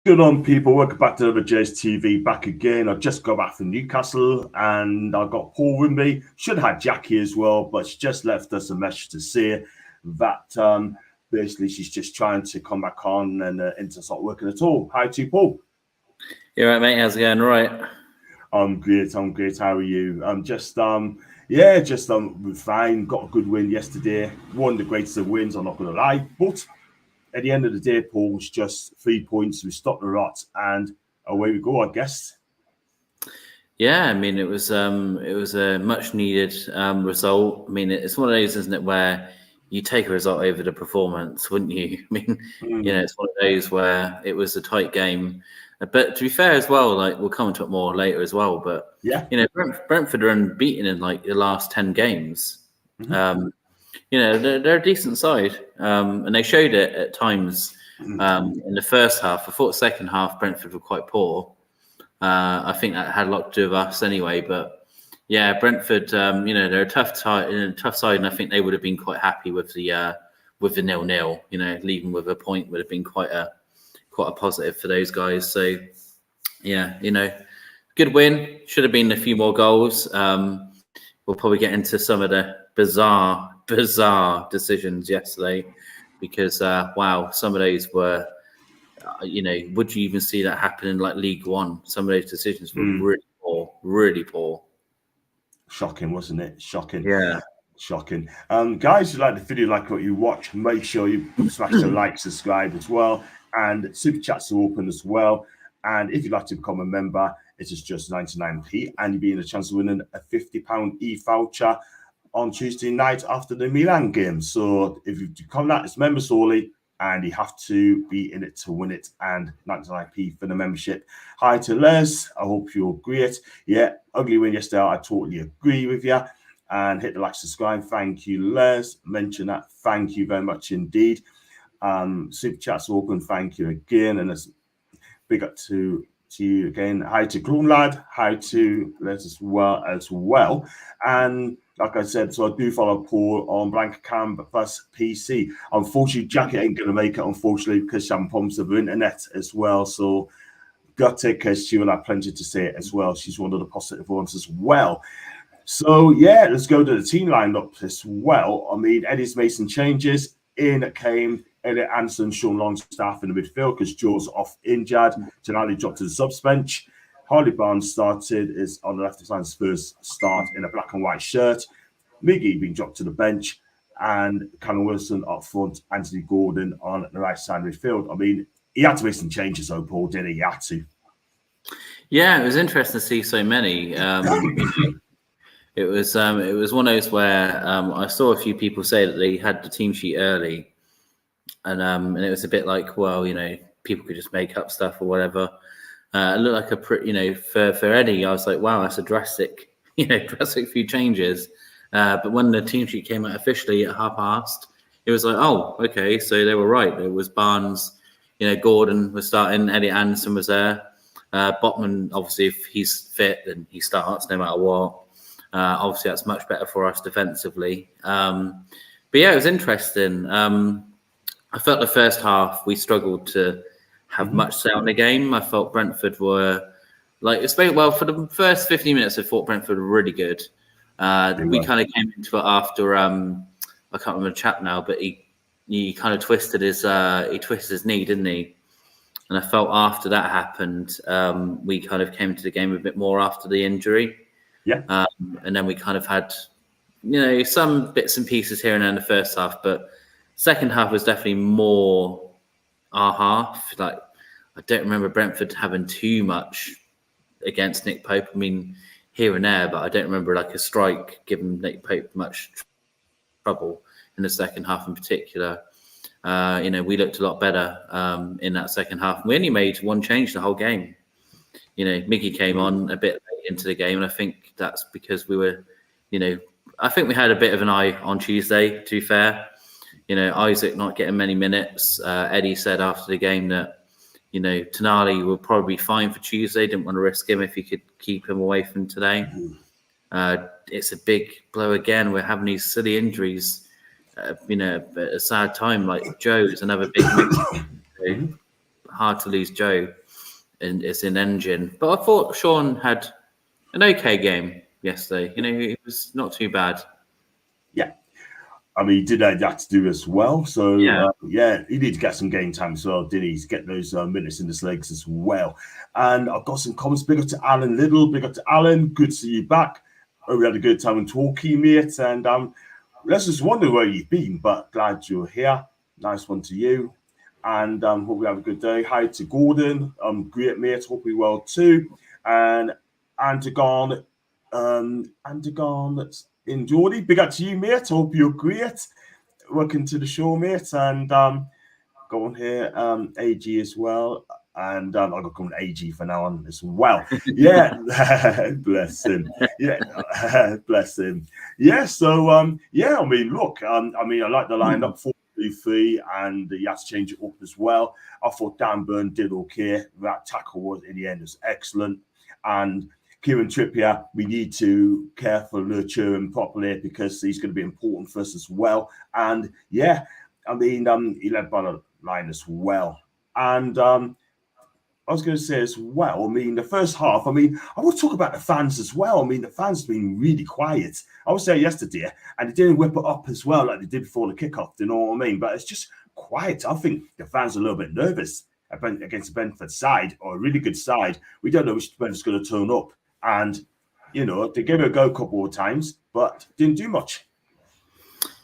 Good on, people. Welcome back to Jay's TV. Back again. I just got back from Newcastle and I got Paul with me. Should have had Jackie as well, but she just left us a message to say that basically she's just trying to come back on and to start working at all. Hi to you, Paul. You right, mate? How's it going? All right. I'm great. How are you? We're fine. Got a good win yesterday. One of the greatest of wins, I'm not going to lie, but at the end of the day, Paul, was just 3 points. We stopped the rot, and away we go, I guess. Yeah, I mean, it was a much needed result. I mean, it's one of those, isn't it, where you take a result over the performance, wouldn't you? I mean, it's one of those where it was a tight game. But to be fair as well, like we'll come to it more later as well. But yeah, Brentford are unbeaten in like the last 10 games. Mm-hmm. They're a decent side, and they showed it at times in the first half. I thought the second half Brentford were quite poor. I think that had a lot to do with us anyway. But yeah, Brentford, they're a tough side, and I think they would have been quite happy with the 0-0. Leaving with a point would have been quite a positive for those guys. So yeah, good win. Should have been a few more goals. We'll probably get into some of the bizarre decisions yesterday because some of those were would you even see that happen in like League One? Some of those decisions were really poor. Shocking, wasn't it? Shocking. Yeah, shocking. Guys, if you like the video, like what you watch, make sure you smash the like, subscribe as well, and super chats are open as well. And if you'd like to become a member, it is just 99p, and you'll be in a chance of winning a £50 e-voucher on Tuesday night after the Milan game. So if you come that, it's members only, and you have to be in it to win it, and 99p for the membership. Hi to Les. I hope you're great. Yeah, ugly win yesterday. I totally agree with you. And hit the like, subscribe. Thank you, Les. Mention that. Thank you very much indeed. Super chats open. Thank you again. And it's big up to you again. Hi to Clone Lad. Hi to Les as well. And like I said, so I do follow Paul on Blank Cam plus PC. Unfortunately, Jackie ain't going to make it, unfortunately, because she pumps of internet as well. So got to take care. She will have plenty to say as well. She's one of the positive ones as well. So yeah, let's go to the team lineup as well. I mean, Eddie's made some changes. In came Elliot Anderson, Sean Longstaff in the midfield because Joe's off injured. Tonali dropped to the subs bench. Harley Barnes started is on the left side's first start in a black and white shirt. Miggy being dropped to the bench, and Callum Wilson up front. Anthony Gordon on the right side of the field. I mean, he had to make some changes, though, Paul, didn't he? He had to. Yeah, it was interesting to see so many. It was one of those where I saw a few people say that they had the team sheet early, and it was a bit like, well, people could just make up stuff or whatever. It looked like a pretty, for Eddie, I was like, wow, that's a drastic few changes. But when the team sheet came out officially at 50:30, it was like, oh, okay, so they were right. It was Barnes, Gordon was starting, Eddie Anderson was there. Botman, obviously, if he's fit, then he starts no matter what. Obviously, that's much better for us defensively. But yeah, it was interesting. I felt the first half we struggled to have much say on the game. I felt Brentford were for the first 15 minutes, I thought Brentford were really good. We kind of came into it after I can't remember the chap now, but he kind of twisted his knee, didn't he? And I felt after that happened, we kind of came into the game a bit more after the injury. Yeah. And then we kind of had, some bits and pieces here and there in the first half, but second half was definitely more our half. Like, I don't remember Brentford having too much against Nick Pope. I mean, here and there, but I don't remember like a strike giving Nick Pope much trouble in the second half in particular. We looked a lot better in that second half. We only made one change the whole game. Miggy came on a bit late into the game, and I think that's because we were, I think we had a bit of an eye on Tuesday, to be fair. Isaac not getting many minutes. Eddie said after the game that, Tonali will probably be fine for Tuesday. Didn't want to risk him if he could keep him away from today. It's a big blow again. We're having these silly injuries, at a sad time. Like Joe is another big miss. hard to lose Joe, and it's an engine. But I thought Sean had an okay game yesterday. It was not too bad. Yeah. I mean, he did have that to do as well. So, he needed to get some game time as well, didn't he? To get those minutes in his legs as well. And I've got some comments. Big up to Alan Little. Big up to Alan. Good to see you back. Oh, we had a good time talking, mate. And let's just wonder where you've been, but glad you're here. Nice one to you. And hope we have a good day. Hi to Gordon. Great, mate. Hope you're well too. And Antigon in Geordie. Big up to you, mate. Hope you're great. Welcome to the show, mate. And go on here, AG as well. And I'll go call him AG for now on as well. Yeah, bless him. Yeah, bless him. Yeah, so I mean, look, I like the lineup 4-3-3, and you have to change it up as well. I thought Dan Burn did okay. That tackle was in the end was excellent, and Kieran Trippier, we need to carefully nurture him properly because he's going to be important for us as well. And yeah, I mean, he led by the line as well. And I was going to say as well, I mean, the first half, I mean, I will talk about the fans as well. I mean, the fans have been really quiet. I was there yesterday, and they didn't whip it up as well like they did before the kickoff, you know what I mean? But it's just quiet. I think the fans are a little bit nervous against the Brentford side, or a really good side. We don't know which Brentford's going to turn up. And, they gave it a go a couple of times, but didn't do much.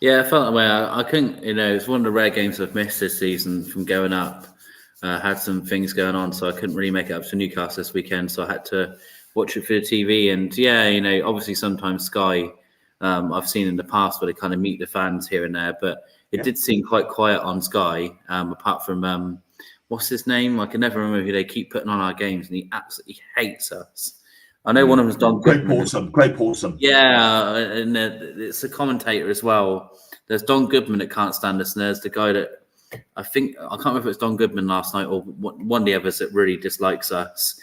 Yeah, I felt that way. I couldn't, it's one of the rare games I've missed this season from going up. Had some things going on, so I couldn't really make it up to Newcastle this weekend. So I had to watch it through the TV. And yeah, obviously sometimes Sky, I've seen in the past where they kind of meet the fans here and there, but it did seem quite quiet on Sky. Apart from what's his name? I can never remember who they keep putting on our games, and he absolutely hates us. I know one of them is Don Goodman. Great Paulson. Yeah, and it's a commentator as well. There's Don Goodman that can't stand us, and there's the guy that I can't remember if it's Don Goodman last night or one of the others that really dislikes us.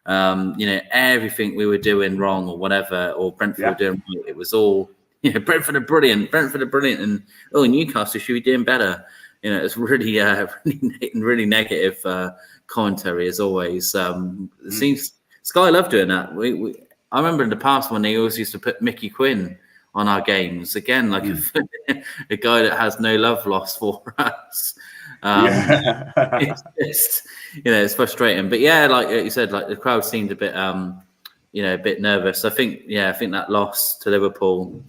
Everything we were doing wrong or whatever, or Brentford were doing right, it was all, Brentford are brilliant, and Newcastle should be doing better. It's really, really negative commentary as always. It seems Sky love doing that. I remember in the past when they always used to put Mickey Quinn on our games again, like a guy that has no love lost for us. It's just, it's frustrating. But yeah, like you said, like the crowd seemed a bit, a bit nervous. I think that loss to Liverpool,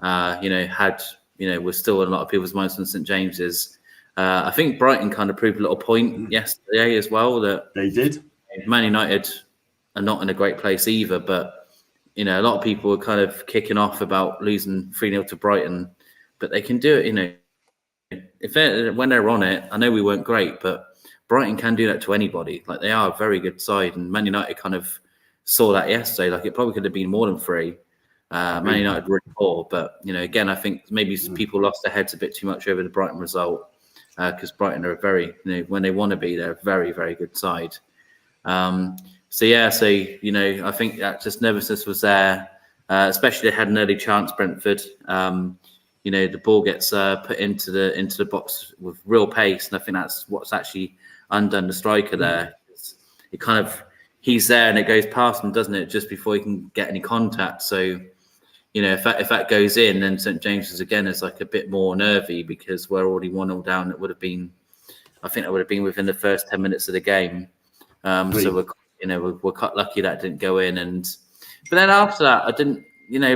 was still in a lot of people's minds from St James's. I think Brighton kind of proved a little point yesterday as well that they did. Man United are not in a great place either, but a lot of people were kind of kicking off about losing 3-0 to Brighton, but they can do it, when they're on it. I know we weren't great, but Brighton can do that to anybody. Like, they are a very good side, and Man United kind of saw that yesterday. Like, it probably could have been more than 3. Man United were really poor, but, again, I think maybe people lost their heads a bit too much over the Brighton result, because Brighton are a very, when they want to be, they're a very, very good side. I think that just nervousness was there, especially they had an early chance, Brentford. The ball gets put into the box with real pace, and I think that's what's actually undone the striker there. It kind of, he's there and it goes past him, doesn't it, just before he can get any contact. So, if that goes in, then St James's again is like a bit more nervy because we're already 1-0 down. It would have been, I think that would have been within the first 10 minutes of the game. So we're quite lucky that didn't go in. But then after that, I didn't,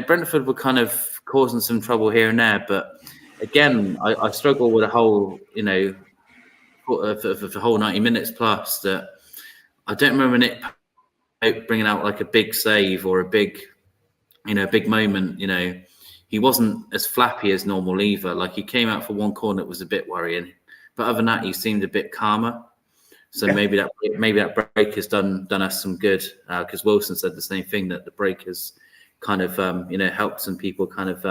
Brentford were kind of causing some trouble here and there. But again, I struggle with the whole, for the whole 90 minutes plus, that I don't remember Nick Pope bringing out like a big save or a big moment. He wasn't as flappy as normal either. Like, he came out for one corner that was a bit worrying, but other than that, he seemed a bit calmer. So maybe that break has done us some good, because Wilson said the same thing, that the break has kind of helped some people kind of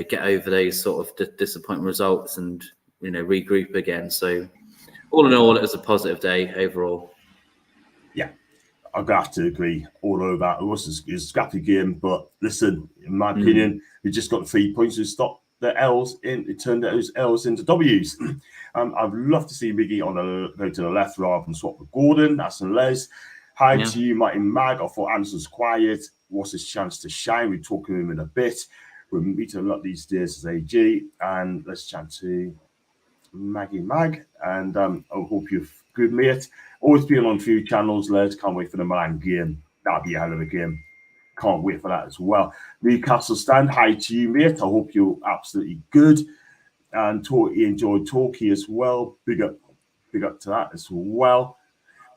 get over those sort of disappointing results and regroup again. So all in all, it was a positive day overall. Yeah, I've got to agree all over. It was a scrappy game, but listen, in my opinion, we just got the 3 points to stop the L's in, turn those L's into W's. I'd love to see Miggy go to the left rather than swap with Gordon. That's and Les. Hi to you, Martin Mag. I thought Anderson's quiet. What's his chance to shine? We're talking to him in a bit. We're meeting a lot these days as AG. And let's chat to Maggie Mag. And I hope you're good, mate. Always been on a few channels, Les. Can't wait for the Milan game. That'll be a hell of a game. Can't wait for that as well. Newcastle stand. Hi to you, mate. I hope you're absolutely good. And he enjoyed Torquay as well. Big up to that as well.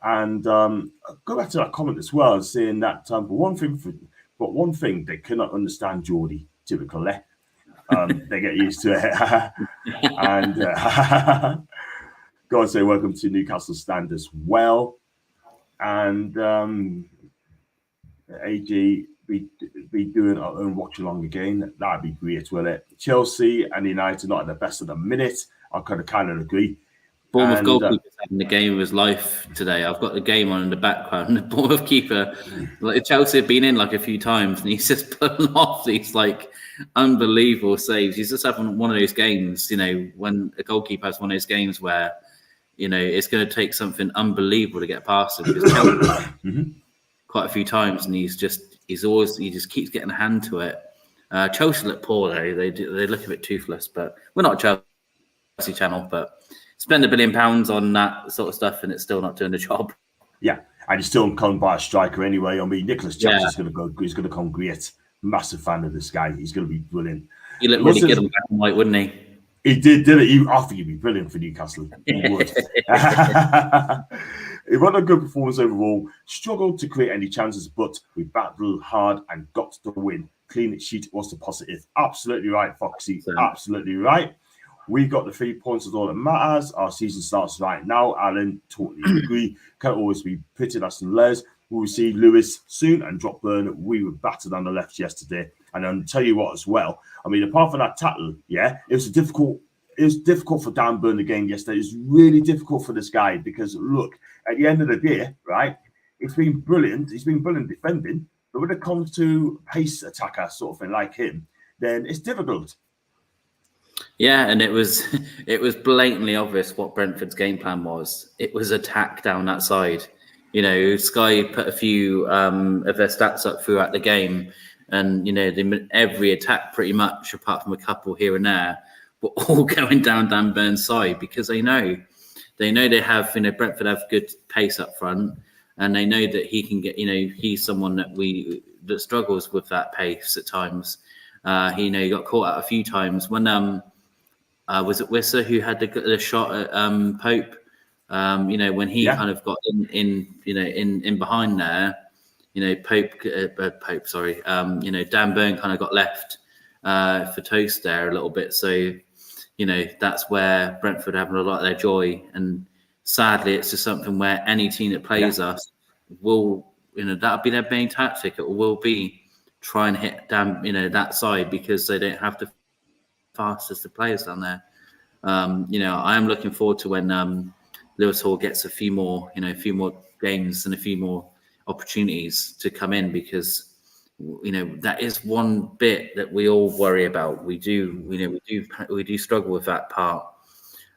And go back to that comment as well, saying that one thing they cannot understand Geordie typically. They get used to it. And go and say welcome to Newcastle stand as well. And AG be doing our own watch along again. That'd be great, will it? Chelsea and United not at the best of the minute. I kind of agree. Bournemouth goalkeeper's having the game of his life today. I've got the game on in the background. The Bournemouth keeper, like Chelsea have been in like a few times, and he's just pulling off these like unbelievable saves. He's just having one of those games, when a goalkeeper has one of those games where, it's going to take something unbelievable to get past him. Because Chelsea, quite a few times, and he just keeps getting a hand to it. Chelsea look poor though. They look a bit toothless, but we're not a Chelsea channel, but. Spend £1 billion on that sort of stuff, and it's still not doing the job. Yeah, and he's still come by a striker anyway. I mean, Nicholas Jackson's going to go. He's going to come great. Massive fan of this guy. He's going to be brilliant. He looked really good on black and white, wouldn't he? He did, didn't he? I think he'd be brilliant for Newcastle. He would. It was a good performance overall. Struggled to create any chances, but we battled hard and got the win. Clean sheet was the positive. Absolutely right, Foxy. Absolutely right. We got the 3 points is all that matters. Our season starts right now. Alan, totally agree. Can't always be pitted us and Les. We'll see Lewis soon and drop Burn. We were battered on the left yesterday. And I'll tell you what as well. I mean, apart from that tackle, it was difficult for Dan Burn again yesterday. It was really difficult for this guy because look, at the end of the day, right, it's been brilliant. He's been brilliant defending. But when it comes to pace attacker sort of thing like him, then it's difficult. Yeah, and it was blatantly obvious what Brentford's game plan was. It was attack down that side. Sky put a few of their stats up throughout the game, and every attack pretty much, apart from a couple here and there, were all going down Dan Burn's side because they know they have Brentford have good pace up front, and they know that he can get he's someone that struggles with that pace at times. He got caught out a few times when was it Wisser who had the shot at Pope? When he kind of got in behind there, Pope, sorry, Dan Burn kind of got left for toast there a little bit. So, that's where Brentford are having a lot of their joy. And sadly, it's just something where any team that plays us will, that'll be their main tactic. It will be try and hit down, that side because they don't have the fastest of players down there. I am looking forward to when Lewis Hall gets a few more games and a few more opportunities to come in because that is one bit that we all worry about. We do struggle with that part.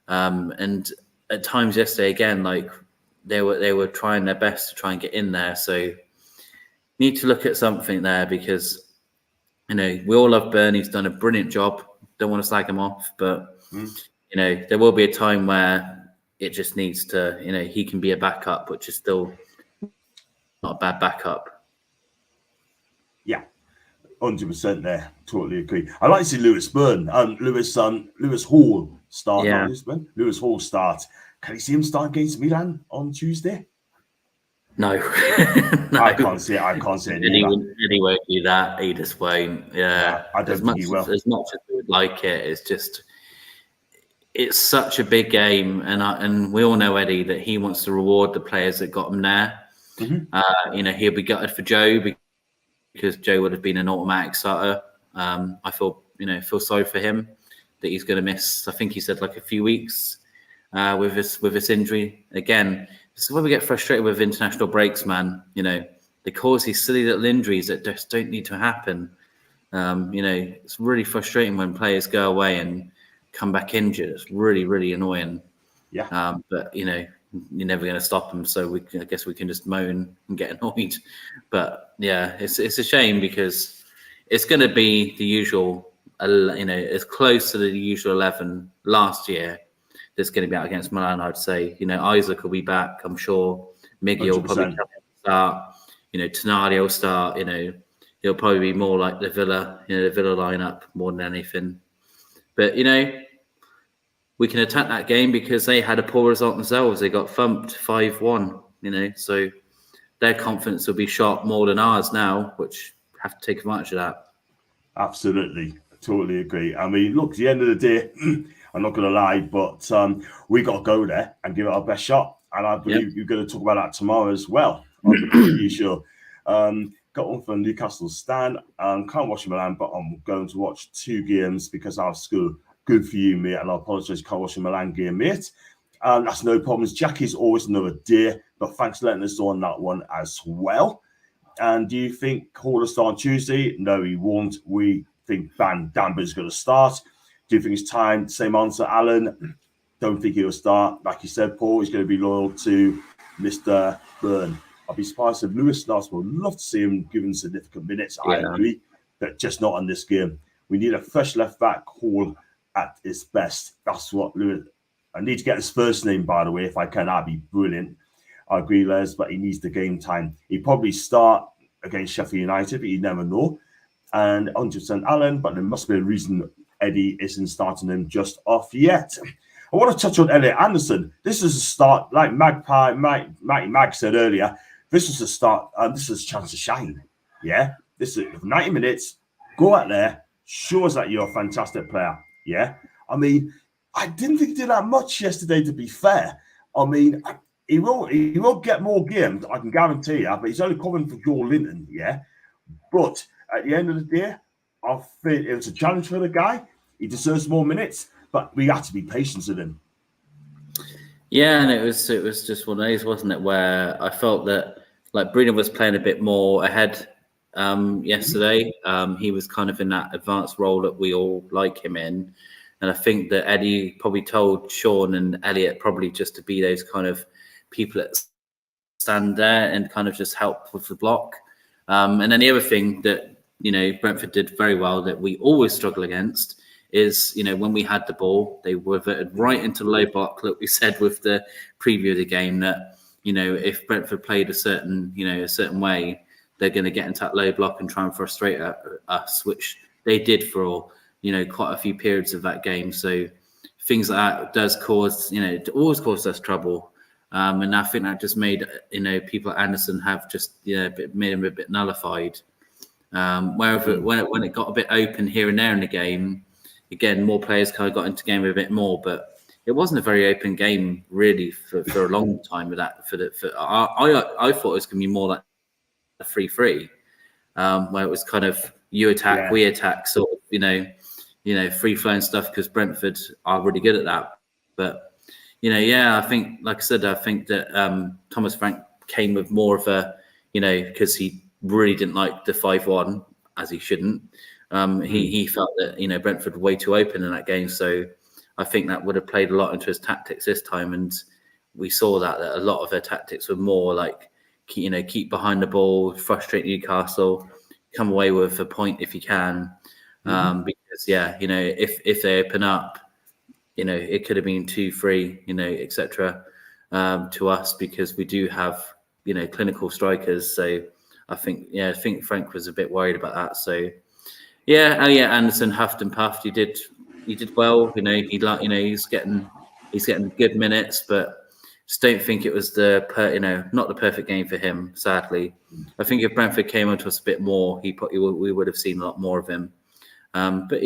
And at times yesterday again, like they were trying their best to try and get in there. So need to look at something there because we all love Bernie. He's done a brilliant job. Don't want to slag him off, but there will be a time where it just needs to, he can be a backup, which is still not a bad backup. Yeah, 100% there. Totally agree. I like to see Lewis Burn, Lewis Hall start. Yeah. Lewis Hall start. Can you see him start against Milan on Tuesday? No. No. I can't see it. He won't do that. He just won't. Yeah. I don't think he will. As much as we would like it, it's such a big game, and we all know Eddie that he wants to reward the players that got him there. Mm-hmm. He'll be gutted for Joe because Joe would have been an automatic starter. I feel sorry for him that he's going to miss. I think he said like a few weeks with this injury again. This is where we get frustrated with international breaks, man. They cause these silly little injuries that just don't need to happen. It's really frustrating when players go away and come back injured. It's really, really annoying. Yeah. But you're never going to stop them. So I guess we can just moan and get annoyed. But yeah, it's a shame because it's going to be the usual. As close to the usual 11 last year. That's going to be out against Milan. I'd say. Isaac will be back. I'm sure. Miggy will probably 100%. start. Tonali will start. He'll probably be more like the Villa lineup more than anything. But we can attack that game because they had a poor result themselves. They got thumped 5-1. So their confidence will be shot more than ours now, which have to take advantage of that. Absolutely, totally agree. I mean, look, at the end of the day, I'm not going to lie, but we got to go there and give it our best shot. And I believe you're going to talk about that tomorrow as well on the preview show. Got one from Newcastle stand. Can't watch Milan, but I'm going to watch 2 games because I have school. Good for you, mate. And I apologise, can't watch the Milan game, mate. That's no problems. Jackie's always another day, but thanks for letting us know on that one as well. And do you think Hall will start on Tuesday? No, he won't. We think Van Damber's going to start. Do you think it's time? Same answer, Alan. Don't think he'll start. Like you said, Paul, he's going to be loyal to Mr. Byrne. I'll be surprised if Lewis starts. We'd love to see him given significant minutes. I agree, but just not on this game. We need a fresh left back, Hall at its best. That's what Lewis. I need to get his first name, by the way, if I can. That'd be brilliant. I agree, Les, but he needs the game time. He'd probably start against Sheffield United, but you never know. And 100% Alan, but there must be a reason Eddie isn't starting him just off yet. I want to touch on Elliot Anderson. This is a start, like Matty Mag said earlier, this is a start, this is a chance to shine. Yeah? This is 90 minutes, go out there, show us that you're a fantastic player. Yeah? I mean, I didn't think he did that much yesterday, to be fair. I mean, he won't get more games, I can guarantee you, but he's only coming for Joe Linton, yeah? But at the end of the day, I think it was a challenge for the guy. He deserves more minutes, but we have to be patient with him. Yeah, and it was just one of those, wasn't it, where I felt that like Bruno was playing a bit more ahead yesterday. He was kind of in that advanced role that we all like him in. And I think that Eddie probably told Sean and Elliot probably just to be those kind of people that stand there and kind of just help with the block. And then the other thing that, Brentford did very well that we always struggle against is, when we had the ball, they reverted right into the low block, like we said with the preview of the game, that, if Brentford played a certain way, they're going to get into that low block and try and frustrate us, which they did for, quite a few periods of that game. So things like that does cause, it always caused us trouble. And I think that just made, people at Anderson have just, made him a bit nullified. Wherever when it got a bit open here and there in the game, again, more players kind of got into the game a bit more, but it wasn't a very open game really for a long time with that. I thought it was going to be more like a 3-3, where it was kind of you attack, we attack, sort of, free flowing stuff because Brentford are really good at that. But I think, like I said, I think that Thomas Frank came with more of a, because he really didn't like the 5-1, as he shouldn't. He felt that, Brentford were way too open in that game. So I think that would have played a lot into his tactics this time. And we saw that a lot of their tactics were more like, keep behind the ball, frustrate Newcastle, come away with a point if you can. Because, if they open up, it could have been 2-3, etc. To us because we do have, clinical strikers. So I think Frank was a bit worried about that. So Elliot Anderson huffed and puffed. He did well. He's getting good minutes, but just don't think it was not the perfect game for him. Sadly, I think if Brentford came onto us a bit more, we would have seen a lot more of him. But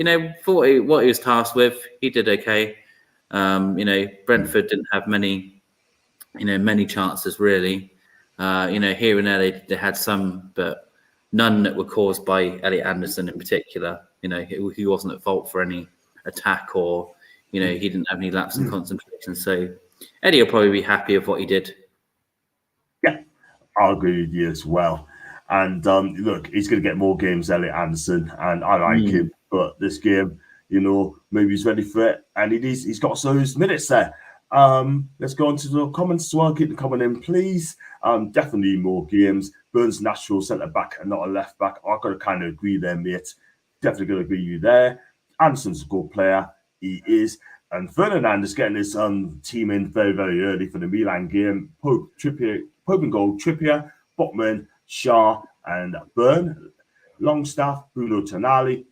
for what he was tasked with, he did okay. Brentford didn't have many chances really. Here and there they had some, but none that were caused by Elliot Anderson in particular. He wasn't at fault for any attack or, he didn't have any lapse in concentration. So Eddie will probably be happy with what he did. Yeah, I'll agree with you as well. And look, he's going to get more games, Elliot Anderson, and I like him. But this game, maybe he's ready for it, and he's got those minutes there. Let's go on to the comments as well. Keep the comment in, please. Definitely more games. Burns natural centre back and not a left back. I've got to kind of agree there, mate. Definitely going to agree with you there. Anderson's a good player. He is. And Ferdinand is getting his team in very, very early for the Milan game. Pope and goal, Trippier, Botman, Shaw, and Byrne. Longstaff, Bruno Tonali,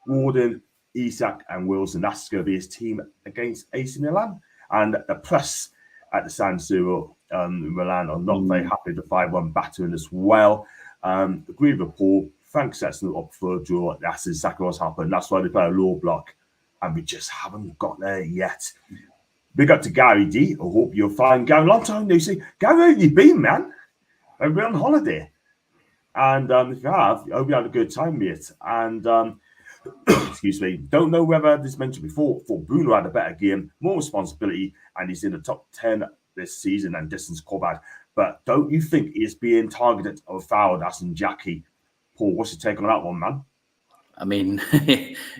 Warden, Isak, and Wilson. That's going to be his team against AC Milan. And the press at the San Siro Milan are not very happy with the 5-1 battering as well. Agree with Paul. Frank sets them up for a draw. That's exactly what's happened. That's why they play a low block. And we just haven't got there yet. Big up to Gary D. I hope you're fine. Gary, long time no see. Gary, where have you been, man? We're on holiday. And if you have, I hope you had a good time, mate. And excuse me, don't know whether this mentioned before, for Bruno had a better game, more responsibility, and he's in the top 10 this season and distance covered. But don't you think he is being targeted or fouled as in Jackie? Paul, what's your take on that one, man? I mean,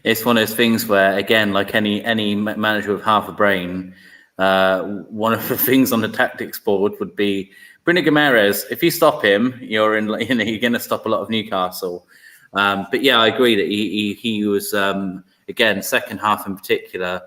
it's one of those things where, again, like any manager with half a brain, one of the things on the tactics board would be Bruno Guimaraes. If you stop him, you're going to stop a lot of Newcastle. But yeah, I agree that he was again, second half in particular.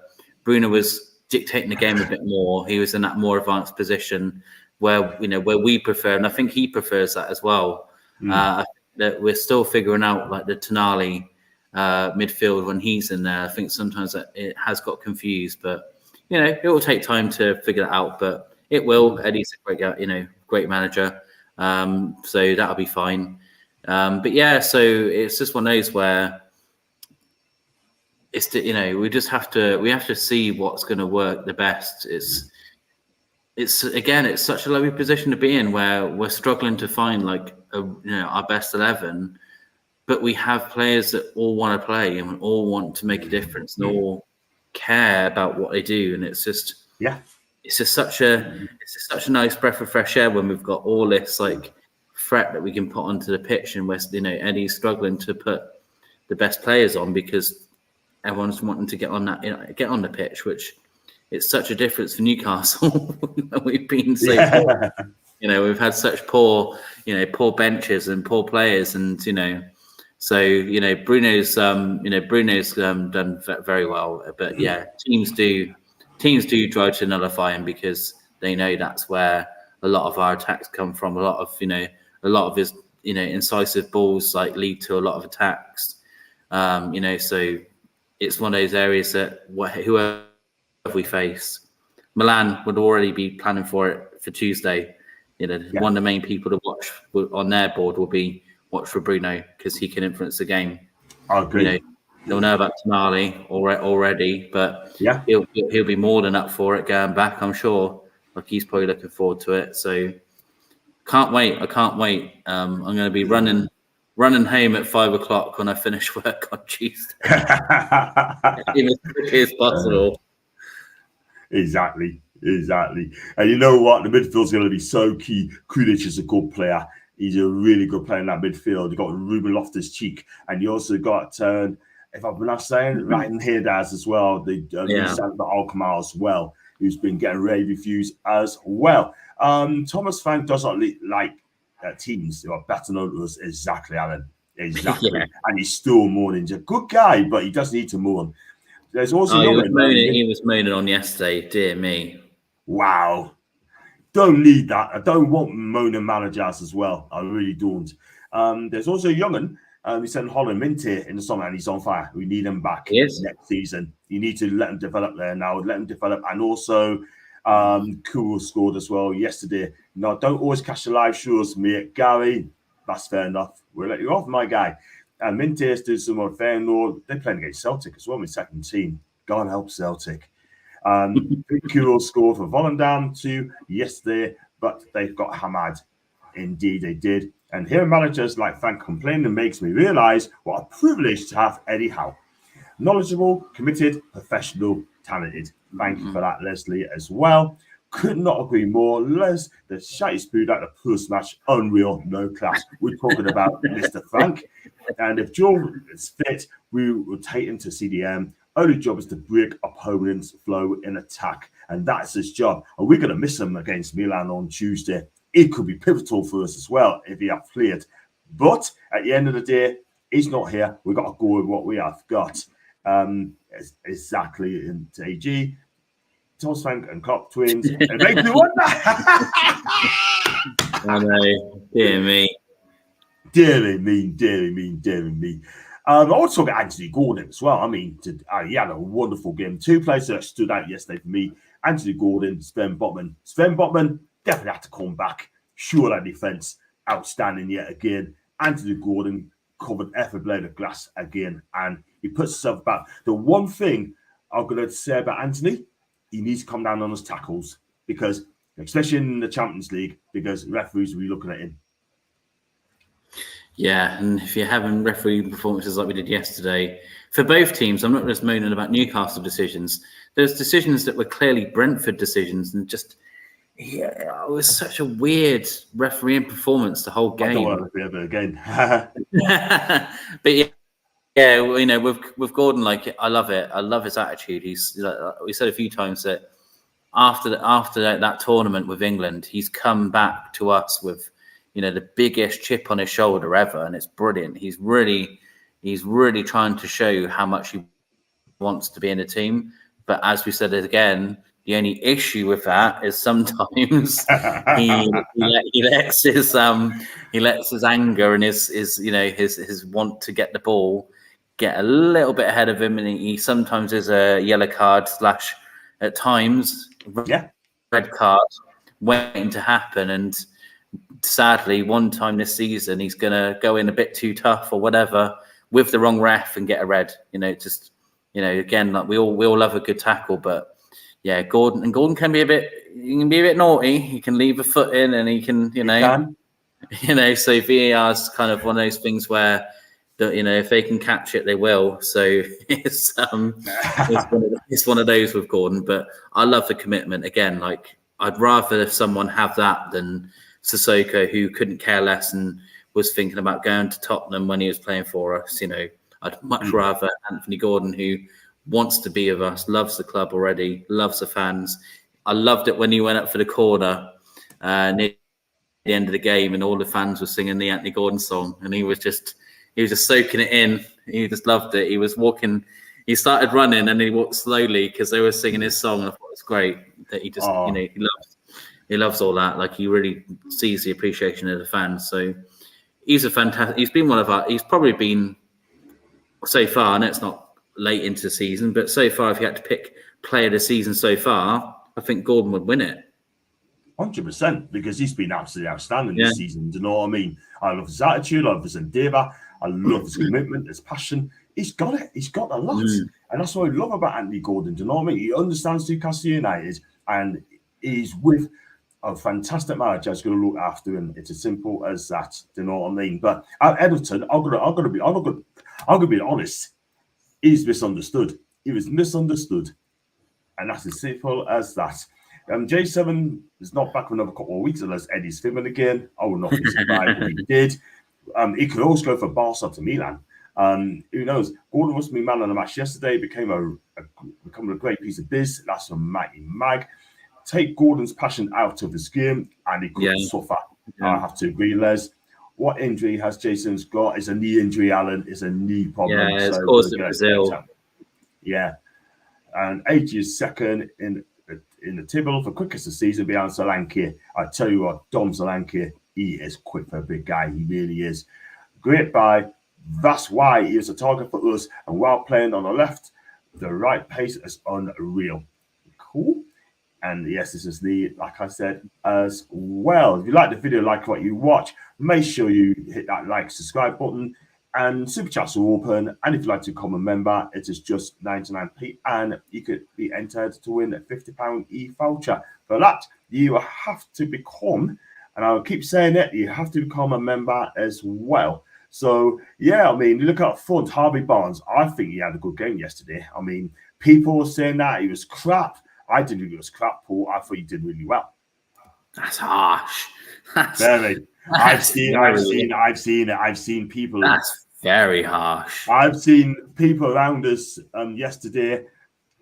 Bruno was dictating the game a bit more. He was in that more advanced position where we prefer, and I think he prefers that as well. That we're still figuring out like the Tonali midfield when he's in there. I think sometimes it has got confused, but it will take time to figure that out. But it will. Eddie's a great manager, so that'll be fine. But yeah, so it's just one of those where it's we just have to see what's going to work the best. It's such a low position to be in where we're struggling to find our best 11. But we have players that all want to play and all want to make a difference and all care about what they do. And it's just such a nice breath of fresh air when we've got all this threat that we can put onto the pitch, and Eddie's struggling to put the best players on because everyone's wanting to get on the pitch, which it's such a difference for Newcastle. We've been so poor. We've had such poor benches and poor players, and so Bruno's done very well. But yeah, teams do try to nullify him because they know that's where a lot of our attacks come from. A lot of his incisive balls lead to a lot of attacks. So it's one of those areas that whoever we face, Milan would already be planning for it for Tuesday. One of the main people to watch on their board will be watch for Bruno because he can influence the game. I agree. They'll know about Tonali already, but he'll be more than up for it going back, I'm sure. He's probably looking forward to it. So can't wait. I can't wait. I'm going to be running home at 5 o'clock when I finish work on Tuesday. As quickly as possible. Exactly. And you know what? The midfield's going to be so key. Kulic is a good player. He's a really good player in that midfield. You got Ruben Loftus-Cheek, and you also got, if I'm not saying, Ryan Herdaz as well. The Alkmaar as well, who's been getting rave reviews as well. Thomas Frank does not like teams who are better known to us. Exactly, Alan. Exactly. And he's still mourning. He's a good guy, but he does need to mourn. There's also he was moaning on yesterday. Dear me. Wow. Don't need that. I don't want moaning managers as well. I really don't. There's also a young'un. We sent Holland Minty in the summer, and he's on fire. We need him back next season. You need to let him develop there now. Let him develop. And also, Kuro scored as well yesterday. No, don't always catch the live shows, mate. Gary, that's fair enough. We'll let you off, my guy. And Minty is doing some more Feyenoord. They're playing against Celtic as well, my second team. God help Celtic. Kuro scored for Volendam too yesterday, but they've got hammered. Indeed, they did. And hearing managers like Frank complaining makes me realise what a privilege to have Eddie Howe. Knowledgeable, committed, professional, talented. Thank you for that, Leslie, as well. Could not agree more. Les, the shite spoon at the first match, unreal, no class. We're talking about Mr. Frank. And if Joe is fit, we will take him to CDM. Only job is to break opponents' flow in attack, and that's his job. And we're going to miss him against Milan on Tuesday. It could be pivotal for us as well if he had cleared. But at the end of the day, he's not here. We've got to go with what we have got. Exactly in AG. Thomas Frank and Klopp twins. And make me wonder. I know. Dear me. Dearly mean. I want to talk about Anthony Gordon as well. I mean, he had a wonderful game. Two players that stood out yesterday for me: Anthony Gordon, Sven Botman. Sven Botman definitely had to come back. Sure, that defense outstanding yet again. Anthony Gordon covered every blade of glass again, and he puts himself back. The one thing I'm going to say about Anthony, he needs to come down on his tackles because, especially in the Champions League, because referees will be looking at him. Yeah, and if you're having referee performances like we did yesterday, for both teams, I'm not just moaning about Newcastle decisions. There's decisions that were clearly Brentford decisions, and just it was such a weird refereeing performance the whole game. I don't want to be ever again. But yeah, you know, with Gordon, like I love it. I love his attitude. He's like, we said a few times that after that tournament with England, he's come back to us with, you know, the biggest chip on his shoulder ever, and it's brilliant. He's really trying to show how much he wants to be in the team. But as we said it again, the only issue with that is sometimes he lets his anger and his want to get the ball get a little bit ahead of him, and he sometimes is a yellow card / at times red card waiting to happen. And sadly, one time this season, he's going to go in a bit too tough or whatever with the wrong ref and get a red. You know, just, you know, again, like we all love a good tackle, but yeah, Gordon can be a bit naughty. He can leave a foot in, and he can, so VAR's kind of one of those things where, you know, if they can catch it, they will. So it's one of those with Gordon. But I love the commitment. Again, like I'd rather someone have that than Sissoko, who couldn't care less and was thinking about going to Tottenham when he was playing for us. You know, I'd much rather Anthony Gordon, who wants to be with us, loves the club already, loves the fans. I loved it when he went up for the corner near the end of the game, and all the fans were singing the Anthony Gordon song, and he was just soaking it in. He just loved it. He was walking. He started running, and he walked slowly because they were singing his song. I thought it was great that he just, he loves all that. Like, he really sees the appreciation of the fans. So he's a fantastic. He's been one of our. He's probably been so far, and it's not late into the season, but so far, if you had to pick player of the season so far, I think Gordon would win it. 100%, because he's been absolutely outstanding this season. Do you know what I mean? I love his attitude. I love his endeavour. I love his commitment, his passion. He's got it. He's got a lot. And that's what I love about Anthony Gordon. Do you know what I mean? He understands Newcastle United, and he's with a fantastic manager who's going to look after him. It's as simple as that. Do you know what I mean? But at Everton, I'm gonna be honest. He's misunderstood. He was misunderstood, and that's as simple as that. J7 is not back for another couple of weeks unless Eddie's filming again. I will not be surprised if he did. He could always go for Barca to Milan. Who knows? Gordon was my man on the match yesterday. Became a great piece of biz. That's a mighty mag. Take Gordon's passion out of his game, and he could suffer. I have to agree, Les. What injury has Jason's got? It's a knee injury, Alan. It's a knee problem. Yeah, it's caused in Brazil. Yeah. And AG is second in the table for quickest of the season behind Solanke. I tell you what, Dom Solanke, he is quick for a big guy. He really is. Great buy. That's why he is a target for us. And while playing on the left, the right pace is unreal. Cool. And yes, this is like I said, as well. If you like the video, like what you watch, make sure you hit that like, subscribe button, and super chats are open. And if you'd like to become a member, it is just 99p, and you could be entered to win a £50 e-voucher. For that, you have to become, and I'll keep saying it, you have to become a member as well. So, yeah, I mean, look up front, Harvey Barnes. I think he had a good game yesterday. I mean, people were saying that he was crap. I didn't think it was crap, Paul. I thought you did really well. That's harsh. Very. I've seen people. That's very harsh. I've seen people around us yesterday.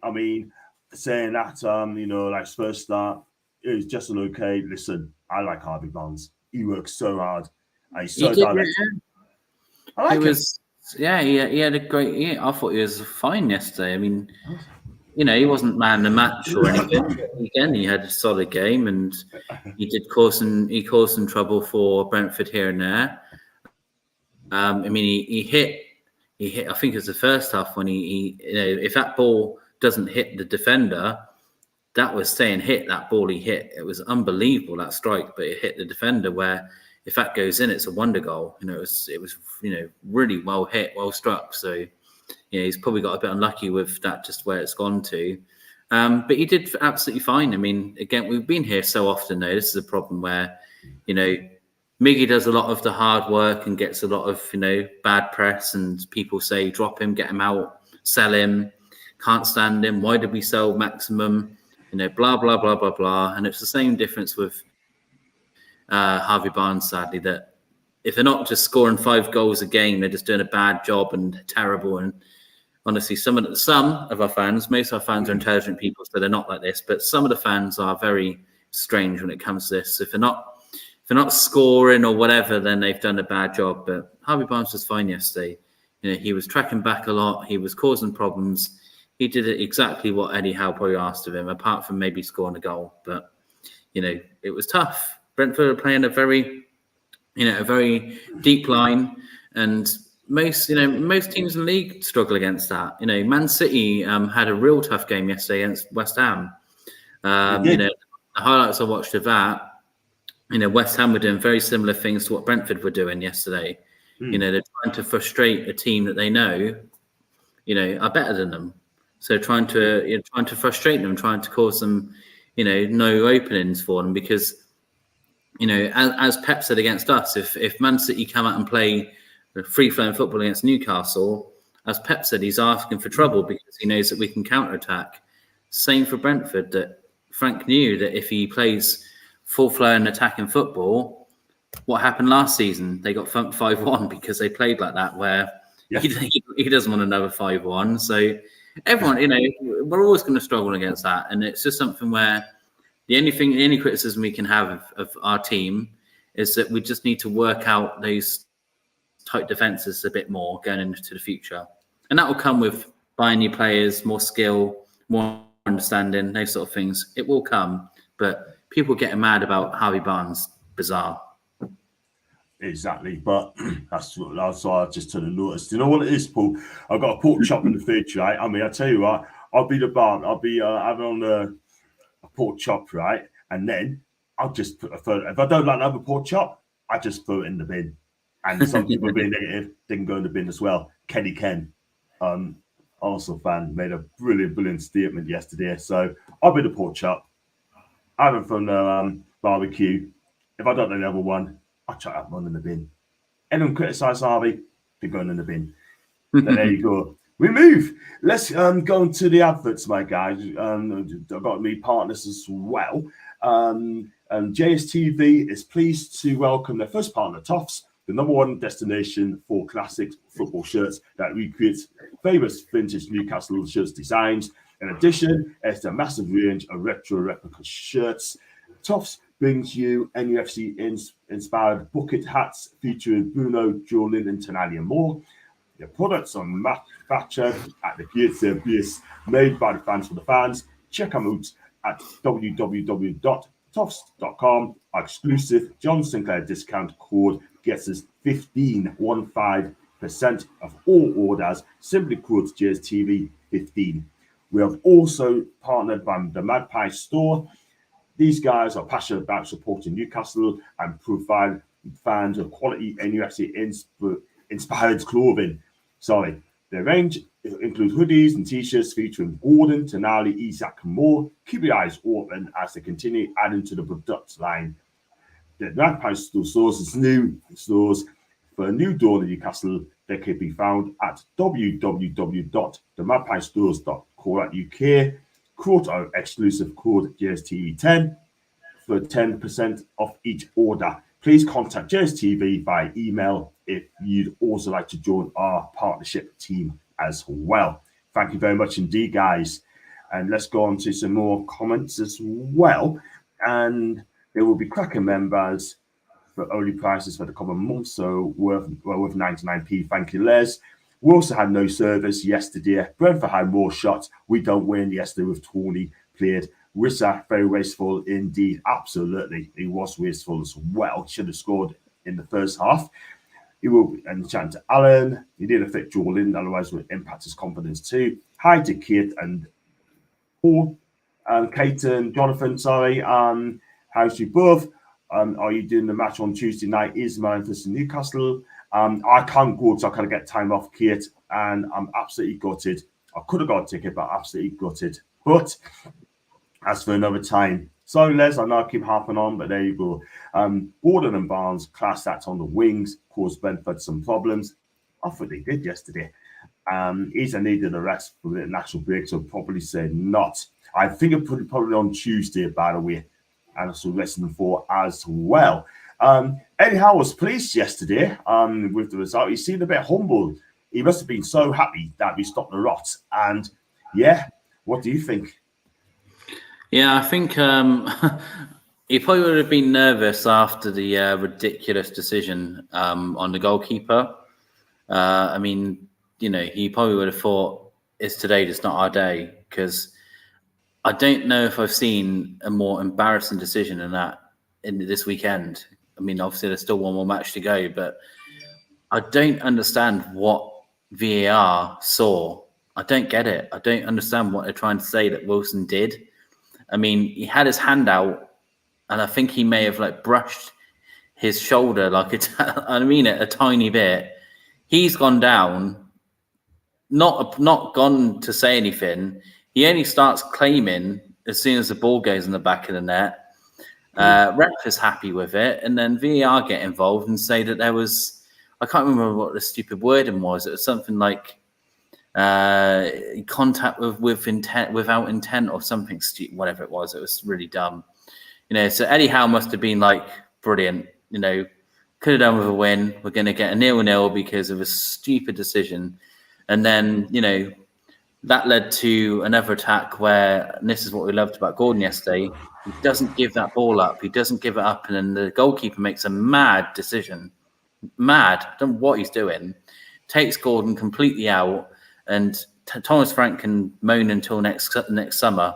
I mean, saying that like first start, it was just an okay. Listen, I like Harvey Barnes. He works so hard. And he's so direct. I like him. Yeah, he had a great year. I thought he was fine yesterday. I mean, he wasn't man of the match or anything. Again, he had a solid game, and he caused some trouble for Brentford here and there. I mean, he hit. I think it was the first half when he if that ball doesn't hit the defender, that was staying hit. That ball he hit, it was unbelievable, that strike, but it hit the defender. Where if that goes in, it's a wonder goal. It was really well hit, well struck. So he's probably got a bit unlucky with that, just where it's gone to. But he did absolutely fine. I mean, again, we've been here so often though. This is a problem where Miggy does a lot of the hard work and gets a lot of bad press, and people say drop him, get him out, sell him, can't stand him. Why did we sell Maximum? Blah blah blah blah blah. And it's the same difference with Harvey Barnes. Sadly, that if they're not just scoring 5 goals a game, they're just doing a bad job and terrible. And honestly, some of our fans, most of our fans are intelligent people, so they're not like this. But some of the fans are very strange when it comes to this. If they're not scoring or whatever, then they've done a bad job. But Harvey Barnes was fine yesterday. He was tracking back a lot. He was causing problems. He did exactly what Eddie Howe probably asked of him, apart from maybe scoring a goal. But it was tough. Brentford are playing a very deep line, and most teams in the league struggle against that. Man City had a real tough game yesterday against West Ham. The highlights I watched of that. West Ham were doing very similar things to what Brentford were doing yesterday. They're trying to frustrate a team that they know, are better than them. So trying to frustrate them, trying to cause them, no openings for them, because, as Pep said against us, if Man City come out and play free-flowing football against Newcastle, as Pep said, he's asking for trouble because he knows that we can counter-attack. Same for Brentford, that Frank knew that if he plays full-flowing attacking football, what happened last season? They got 5-1 because they played like that, where he doesn't want another 5-1. So everyone, we're always going to struggle against that. And it's just something where the only criticism we can have of our team is that we just need to work out those tight defences a bit more going into the future. And that will come with buying new players, more skill, more understanding, those sort of things. It will come, but people getting mad about Harvey Barnes, bizarre. Exactly, but that's what I just took a notice. Do you know what it is, Paul? I've got a pork chop in the fridge, right? I mean, I tell you what, I'll be the barn. I'll be having on a pork chop, right? And then I'll just put if I don't like another pork chop, I just throw it in the bin. And some people being negative, they can go in the bin as well. Kenny Ken, Arsenal fan, made a brilliant statement yesterday. So I'll be the pork chop. I have it from the barbecue. If I don't know the other one, I'll chuck that one in the bin. Anyone criticise Harvey, they're going in the bin. So there you go. We move. Let's go into the adverts, my guys. I've got me partners as well. JSTV is pleased to welcome their first partner, Toffs, the #1 destination for classic football shirts that recreates famous vintage Newcastle shirts designs. In addition, it's a massive range of retro replica shirts. Toffs brings you NUFC-inspired bucket hats featuring Bruno, Jolin, and Tonali and more. The products are manufactured at the Gates base, made by the fans for the fans. Check them out at www.toffs.com. Our exclusive John Sinclair discount code gets us 15% of all orders. Simply quote JSTV 15. We have also partnered by the Magpie Store. These guys are passionate about supporting Newcastle and provide fans of quality NUFC-inspired clothing. Their range includes hoodies and t-shirts featuring Gordon, Tonali, Isak, and more. Keep your eyes open as they continue adding to the product line. The Magpie Store stores is new stores for a new door in Newcastle. They can be found at www.themagpiestores.co.uk. quarter exclusive code JSTE10 for 10% off each order. Please contact JSTV by email if you'd also like to join our partnership team as well. Thank you very much indeed, guys. And let's go on to some more comments as well. And there will be Cracker members for only prices for the common month, so worth 99p. Thank you, Les. We also had no service yesterday. Brentford had more shots. We don't win yesterday with Tony played. Rissa, very wasteful indeed. Absolutely. He was wasteful as well. Should have scored in the first half. He will and chat to Alan. He did a fit Joel in, otherwise would impact his confidence too. Hi to Kate and Paul, Kate and Jonathan, sorry. How's you both? Are you doing the match on Tuesday night? Is Manchester Newcastle? I can't go, so I kind of get time off, Kate, and I'm absolutely gutted. I could have got a ticket, but absolutely gutted. But as for another time. Sorry, Les, I know I keep harping on, but there you go. Gordon and Barnes, class that on the wings, caused Brentford some problems. I thought they did yesterday. Either needed a rest for the national break, so probably say not. I think I put it probably on Tuesday, by the way, and also listening for as well. Eddie Howe was pleased yesterday with the result. He seemed a bit humble. He must have been so happy that we stopped the rot. And yeah, what do you think? Yeah, I think he probably would have been nervous after the ridiculous decision on the goalkeeper. I mean, he probably would have thought, "It's today, just not our day," because I don't know if I've seen a more embarrassing decision than that in this weekend. I mean, obviously there's still one more match to go, but I don't understand what VAR saw. I don't get it. I don't understand what they're trying to say that Wilson did. I mean, he had his hand out, and I think he may have brushed his shoulder a tiny bit. He's gone down, not gone to say anything. He only starts claiming as soon as the ball goes in the back of the net. Ref is happy with it, and then VAR get involved and say that there was, I can't remember what the stupid wording was. It was something like contact with intent, without intent, or something stupid, whatever it was. It was really dumb. So Eddie Howe must have been brilliant. Could have done with a win. We're going to get a 0-0 because of a stupid decision. And then, that led to another attack where, and this is what we loved about Gordon yesterday, he doesn't give that ball up. He doesn't give it up. And then the goalkeeper makes a mad decision. Mad. I don't know what he's doing. Takes Gordon completely out. And Thomas Frank can moan until next summer.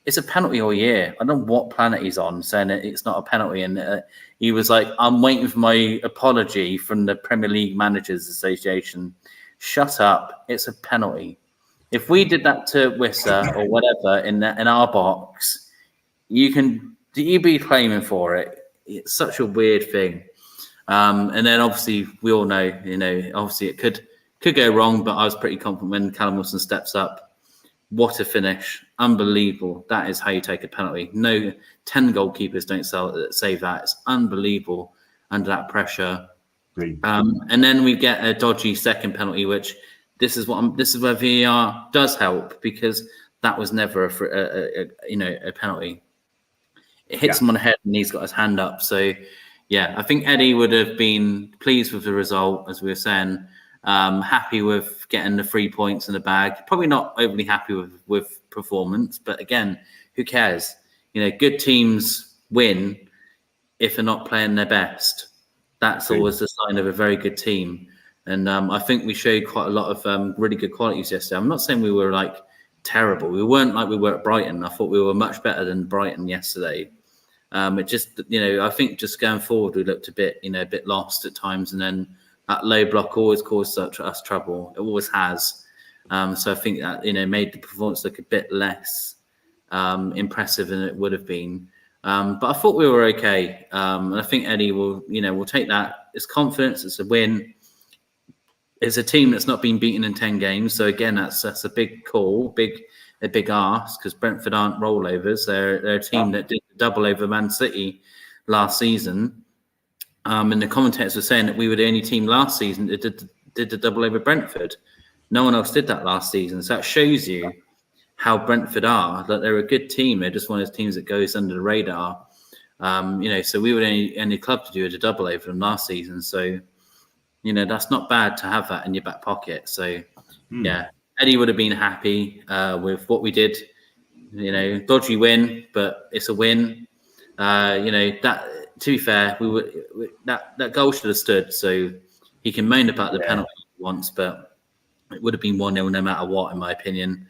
It's a penalty all year. I don't know what planet he's on saying it's not a penalty. And he was like, I'm waiting for my apology from the Premier League Managers Association. Shut up. It's a penalty. If we did that to Wissa or whatever in our box, you'd be claiming for it. It's such a weird thing. And then obviously we all know, obviously it could go wrong, but I was pretty confident when Callum Wilson steps up. What a finish. Unbelievable. That is how you take a penalty. No 10 goalkeepers don't save that. It's unbelievable under that pressure. And then we get a dodgy second penalty, which this is where VAR does help, because that was never a penalty. It hits him on the head and he's got his hand up. So yeah, I think Eddie would have been pleased with the result, as we were saying. Happy with getting the 3 points in the bag. Probably not overly happy with performance, but again, who cares? Good teams win if they're not playing their best. That's always a sign of a very good team. And I think we showed quite a lot of really good qualities yesterday. I'm not saying we were terrible. We weren't like we were at Brighton. I thought we were much better than Brighton yesterday. It just, I think just going forward, we looked a bit lost at times, and then that low block always caused us trouble. It always has. So I think that, made the performance look a bit less impressive than it would have been. But I thought we were okay. And I think Eddie will take that. It's confidence. It's a win. It's a team that's not been beaten in 10 games. So again, that's a big call, a big ask, because Brentford aren't rollovers. They're a team that did the double over Man City last season. And the commentators were saying that we were the only team last season that did the double over Brentford. No one else did that last season. So that shows you how Brentford are. That they're a good team. They're just one of those teams that goes under the radar. So we were the only club to do a double over them last season. So, that's not bad to have that in your back pocket. So, yeah, Eddie would have been happy with what we did. Dodgy win, but it's a win. That, to be fair, that goal should have stood. So he can moan about the penalty once, but it would have been 1-0 no matter what, in my opinion.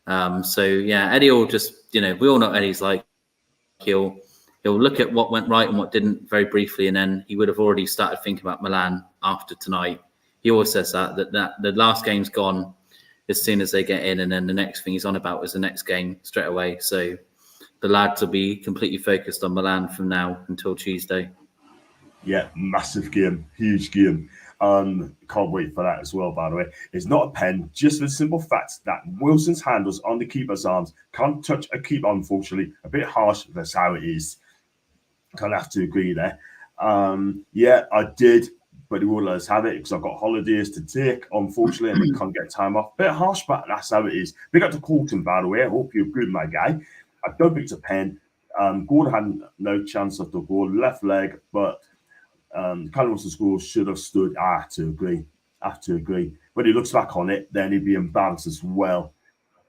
Eddie will just, we all know what Eddie's like. He'll look at what went right and what didn't very briefly, and then he would have already started thinking about Milan after tonight. He always says that the last game's gone as soon as they get in, and then the next thing he's on about is the next game straight away. So the lads will be completely focused on Milan from now until Tuesday. Yeah, massive game, huge game. Can't wait for that as well, by the way. It's not a pen, just the simple fact that Wilson's hand was on the keeper's arms. Can't touch a keeper, unfortunately. A bit harsh, that's how it is. Kind of have to agree there. I did, but he won't let us have it because I've got holidays to take, unfortunately, and we can't get time off. Bit harsh, but that's how it is. Big up to Colton, by the way. I hope you're good, my guy. I don't think it's a pen. Gordon had no chance of the goal, left leg, but Callum Wilson's goal should have stood. I have to agree. When he looks back on it, then he'd be embarrassed as well.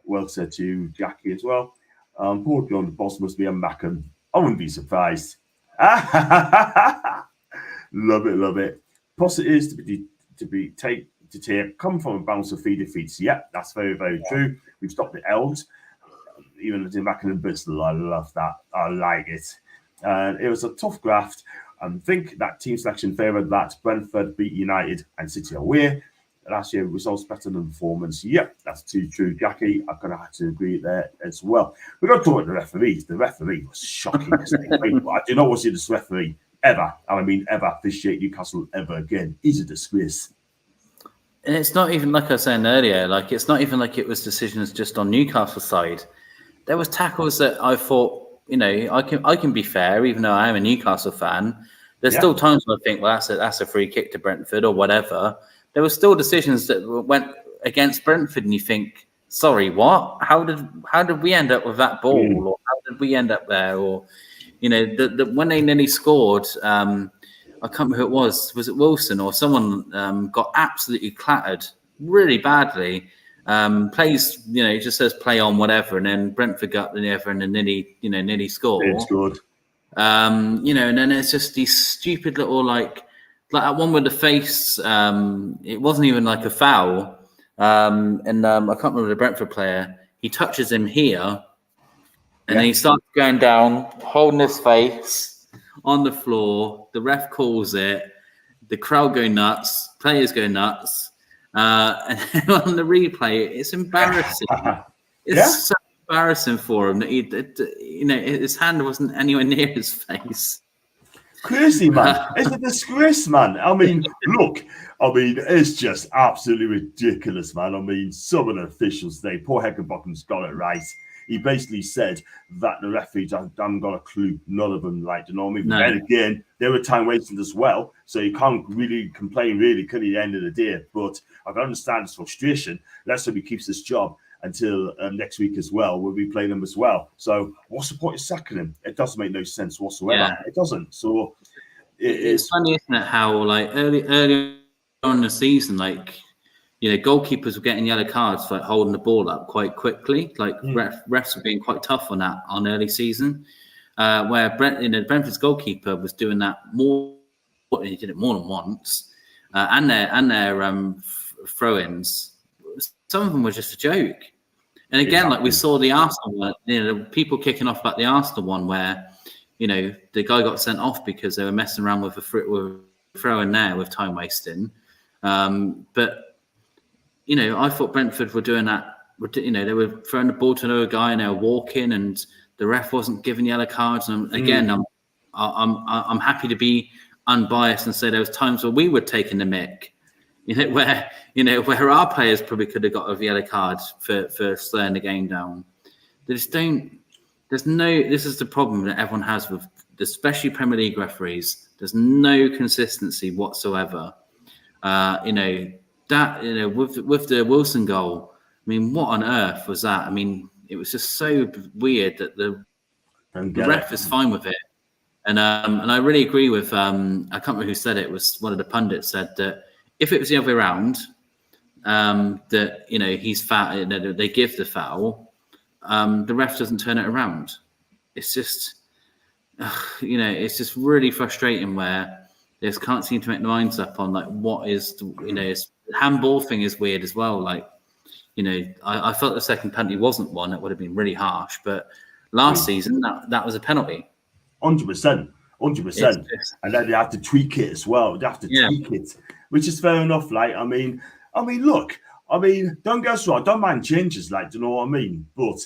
Well said to you, Jackie, as well. Poor John, the boss must be a Mackham. I wouldn't be surprised. Love it. Positives to take come from a bounce of 3 defeats. Yeah, that's very, very true. We've stopped the Elves. Even in Mackham and Bristol, I love that. I like it. And it was a tough graft. I think that team selection favoured that Brentford beat United and City away. Last year, results better than performance. Yep, that's too true, Jackie. I'm going to have to agree there as well. We're going to talk about the referees. The referee was shocking. I do not want to see this referee ever, and I mean ever, officiate Newcastle ever again. He's a disgrace. And it's not even like I was saying earlier, it's not even like it was decisions just on Newcastle's side. There was tackles that I thought, I can be fair, even though I am a Newcastle fan. There's still times when I think, well, that's a free kick to Brentford or whatever. There were still decisions that went against Brentford, and you think, sorry, what? How did we end up with that ball, or how did we end up there? Or, when they nearly scored, I can't remember who it was. Was it Wilson or someone got absolutely clattered really badly? Plays, it just says play on whatever, and then Brentford got the other and then nearly scored. It's good. And then it's just these stupid little like that one with the face. It wasn't even like a foul. I can't remember the Brentford player. He touches him here, and then he starts going down, holding his face on the floor. The ref calls it. The crowd go nuts. Players go nuts. And on the replay, it's embarrassing. It's so embarrassing for him that his hand wasn't anywhere near his face. Crazy, man. It's a disgrace, man. I mean, look, it's just absolutely ridiculous, man. I mean, some of the officials today, poor Heckenbocken's got it right. He basically said that the referees haven't got a clue. None of them, no. But then again, they were time wasting as well. So you can't really complain, can you, at the end of the day? But I can understand his frustration. Let's hope he keeps this job until next week as well. We'll be playing him as well. So what's the point of sacking him? It doesn't make no sense whatsoever. Yeah. It doesn't. So it's funny, isn't it, how early on in the season, goalkeepers were getting yellow cards for holding the ball up quite quickly. Refs were being quite tough on that on early season. Where Brentford's goalkeeper was doing that more. He did it more than once, and their throw-ins. Some of them were just a joke. And again, we saw the Arsenal one. People kicking off about the Arsenal one, where the guy got sent off because they were messing around with a throw-in there with time wasting. But I thought Brentford were doing that. They were throwing the ball to another guy and they were walking, and the ref wasn't giving yellow cards. And again, I'm happy to be unbiased and say there was times where we were taking the mick, where our players probably could have got a yellow card for slowing the game down. They just don't. This is the problem that everyone has with, especially Premier League referees. There's no consistency whatsoever. With the Wilson goal, I mean, what on earth was that? I mean, It was just so weird that the ref is fine with it. And I really agree with, I can't remember who said it, was one of the pundits said that if it was the other way around, that, he's foul, they give the foul, the ref doesn't turn it around. It's just, it's just really frustrating where they just can't seem to make their minds up on like what is, handball thing is weird as well. Like, I felt the second penalty wasn't one. It would have been really harsh, but last season that was a penalty. 100%. And then they have to tweak it as well. They have to tweak it, which is fair enough. Like, I mean, look, don't get us wrong. I don't mind changes, like, do you know what I mean? But,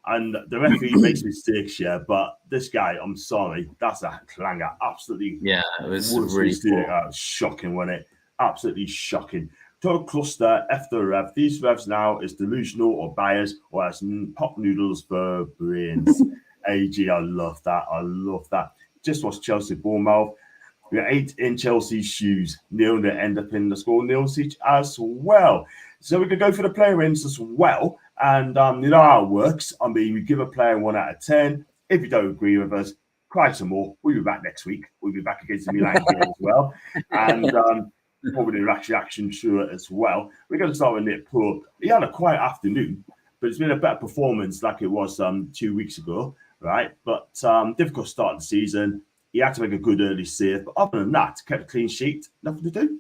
and the referee makes mistakes, but this guy, I'm sorry, that's a clanger. Absolutely. Yeah, it was really shocking, wasn't it? Absolutely shocking. Total cluster, F the rev. These revs now is delusional or biased or has pop noodles for brains. AG, I love that. Just watched Chelsea Bournemouth. We are 8 in Chelsea's shoes. Nil to end up in the score. Nil each as well. So we could go for the player wins as well. And you know how it works. I mean, we give a player 1 out of 10. If you don't agree with us, cry some more. We'll be back next week. We'll be back against the Milan game as well. And probably the reaction to it as well. We're going to start with Nick Pope. He had a quiet afternoon, but it's been a better performance like it was 2 weeks ago. Right, but difficult start of the season. He had to make a good early save, but other than that, kept a clean sheet, nothing to do.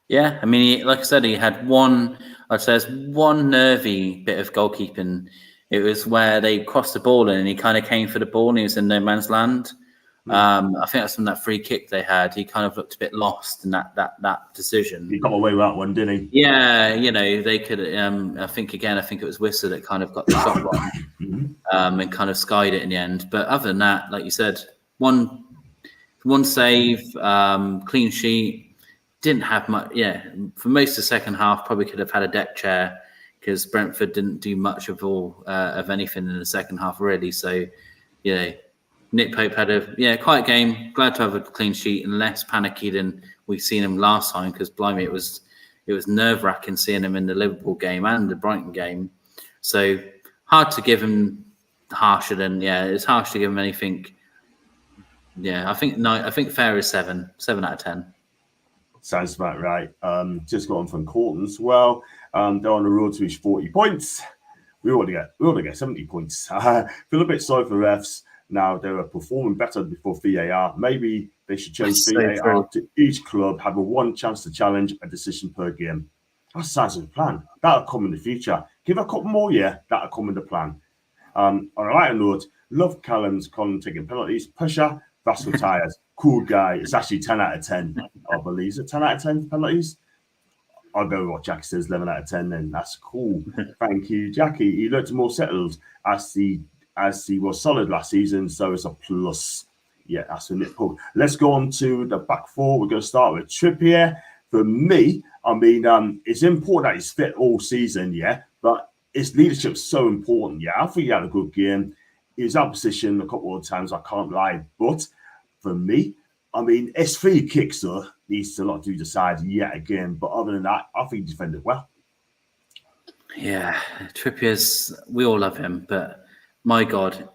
Yeah, I mean, like I said, he had one nervy bit of goalkeeping. It was where they crossed the ball in and he kind of came for the ball and he was in no man's land. I think that's from that free kick they had. He kind of looked a bit lost in that decision. He got away with that one, didn't he? Yeah, they could. I think it was Whistle that kind of got the shot wrong and kind of skied it in the end. But other than that, like you said, one save, clean sheet, didn't have much. Yeah, for most of the second half, probably could have had a deck chair because Brentford didn't do much of anything in the second half really. So, Nick Pope had a quiet game. Glad to have a clean sheet and less panicky than we've seen him last time because blimey, it was nerve-wracking seeing him in the Liverpool game and the Brighton game. So hard to give him harsher than it's harsh to give him anything. Yeah, I think fair is 7 out of 10. Sounds about right. Just got on from Colton as well. They're on the road to reach 40 points. We ought to get 70 points. Feel a bit sorry for refs. Now they were performing better before VAR. Maybe they should change VAR to each club having one chance to challenge a decision per game. That sounds like a plan. That'll come in the future. Give a couple more years, that'll come in the plan. On a lighter note, love Callum's Colin taking penalties. Pusher, fast retires. Cool guy. It's actually 10 out of 10, I believe. Is it 10 out of 10 penalties? I'll go with what Jackie says, 11 out of 10 then. That's cool. Thank you, Jackie. He looked more settled as he was solid last season, so it's a plus. Yeah, that's a Nick Pope. Let's go on to the back four. We're going to start with Trippier. For me, I mean, it's important that he's fit all season, but his leadership's so important, I think he had a good game. He was out of position a couple of times, I can't lie. But for me, I mean, his free kicks, though, needs to not do the side yet again. But other than that, I think he defended well. Yeah, Trippier's, we all love him, but my God,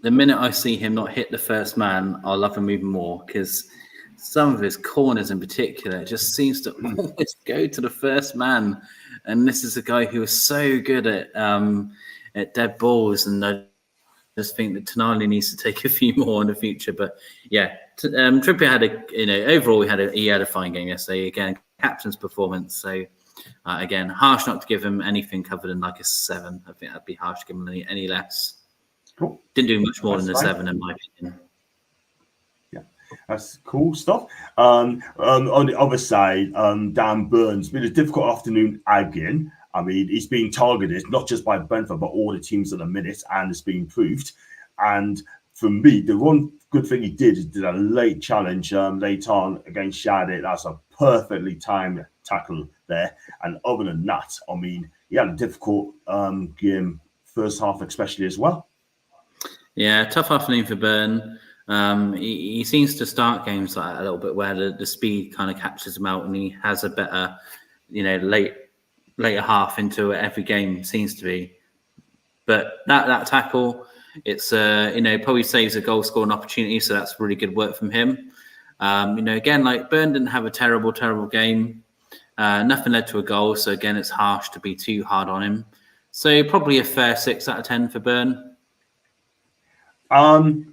the minute I see him not hit the first man, I'll love him even more because some of his corners in particular just seems to always go to the first man. And this is a guy who is so good at dead balls. And I just think that Tonali needs to take a few more in the future. But yeah, Trippier had overall he had a fine game yesterday. Again, captain's performance. So again, harsh not to give him anything other than like a 7. I think that'd be harsh to give him any less. Cool. Didn't do much more than a 7 in my opinion. Yeah, that's cool stuff. On the other side, Dan Burns, been a difficult afternoon again. I mean, he's being targeted not just by Brentford, but all the teams at the minute, and it's been proved. And for me, the one good thing he did a late challenge late on against Shade. That's a perfectly timed tackle there. And other than that, I mean, he had a difficult game first half, especially as well. Yeah, tough afternoon for Burn. He seems to start games like that a little bit where the speed kind of catches him out, and he has a better, later half into every game seems to be. But that tackle, it's probably saves a goal scoring opportunity, so that's really good work from him. Again, like Burn didn't have a terrible game. Nothing led to a goal, so again, it's harsh to be too hard on him. So probably a fair 6 out of 10 for Burn.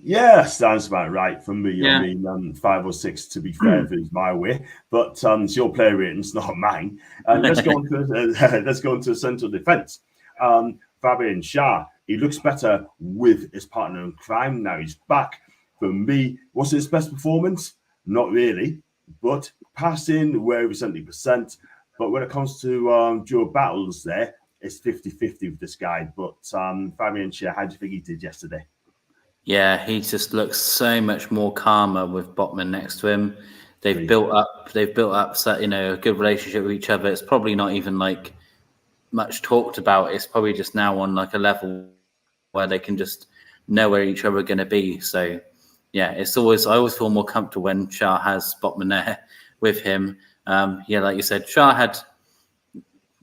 Yeah, sounds about right for me. Yeah. I mean, 5 or 6 to be fair, if it's my way. But it's your player ratings, not mine. Let's go on to central defence. Fabian Schär, he looks better with his partner in crime. Now he's back. For me, what's his best performance? Not really, but passing where he was 70%. But when it comes to dual battles there, it's 50-50 with this guy. But Fabian Schär, how do you think he did yesterday? Yeah, he just looks so much more calmer with Botman next to him. They've built up a good relationship with each other. It's probably not even like much talked about. It's probably just now on like a level where they can just know where each other are going to be. So yeah, I always feel more comfortable when Schär has Botman there with him. Like you said, Schär had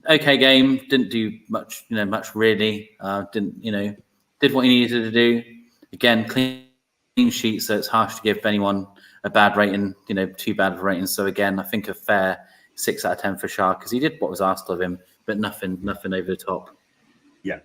okay game, didn't do much really. Did what he needed to do. Again, clean sheet, so it's harsh to give anyone a bad rating, too bad of a rating. So again, I think a fair 6 out of 10 for Schär because he did what was asked of him, but nothing over the top. Yeah,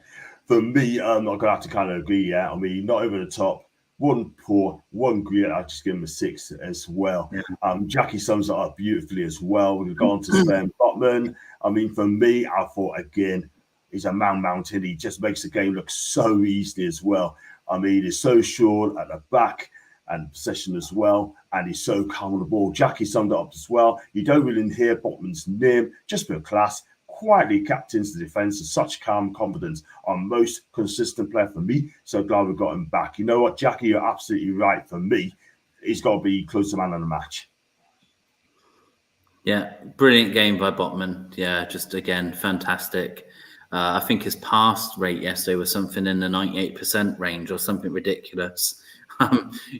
for me, I'm going to have to kind of agree. Yeah, I mean, not over the top. One poor, one great. I'll just give him a 6 as well. Yeah. Jackie sums it up beautifully as well. We've gone to Sven Botman. I mean, for me, I thought again, he's a man mountain. He just makes the game look so easy as well. I mean, he's so short at the back and possession as well, and he's so calm on the ball. Jackie summed it up as well. You don't really hear Botman's name, just for class. Quietly captains the defence with such calm confidence. Our most consistent player for me. So glad we got him back. You know what, Jackie, you're absolutely right. For me, he's got to be close to man of the match. Yeah, brilliant game by Botman. Yeah, just again, fantastic. I think his pass rate yesterday was something in the 98% range or something ridiculous.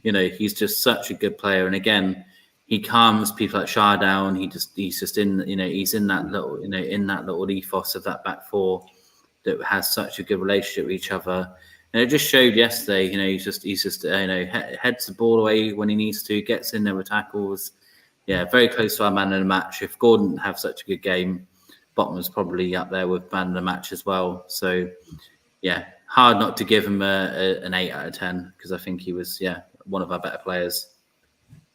He's just such a good player. And again, he calms people like Schär down. He's just in, he's in that little ethos of that back four that has such a good relationship with each other. And it just showed yesterday, he's just heads the ball away when he needs to, gets in there with tackles. Yeah, very close to our man of the match. If Gordon didn't have such a good game, Botman's probably up there with man of the match as well. So, yeah, hard not to give him an 8 out of 10 because I think he was, one of our better players.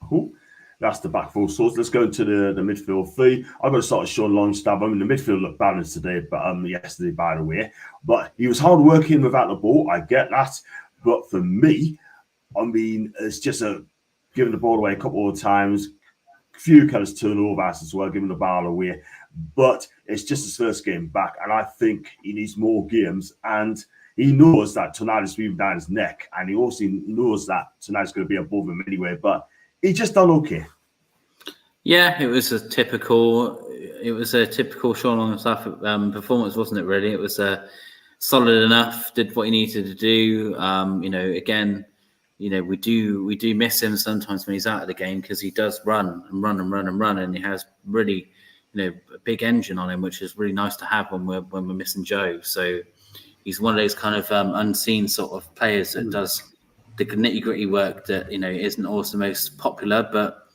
Cool. That's the back four source. Let's go to the midfield three. I've got to start with Sean Longstaff. I mean, the midfield looked balanced today, but yesterday, by the way. But he was hard working without the ball. I get that. But for me, I mean, it's just giving the ball away a couple of times. Few kind of turnovers as well, giving the ball away. But it's just his first game back, and I think he needs more games. And he knows that tonight is breathing down his neck, and he also knows that tonight's going to be above him anyway. But he just done okay. Yeah, it was a typical Sean Longstaff performance, wasn't it? Really, it was solid enough. Did what he needed to do. Again, we do miss him sometimes when he's out of the game because he does run, and he has really, a big engine on him, which is really nice to have when we're missing Joe. So he's one of those kind of unseen sort of players that does the nitty-gritty work that isn't always the most popular, but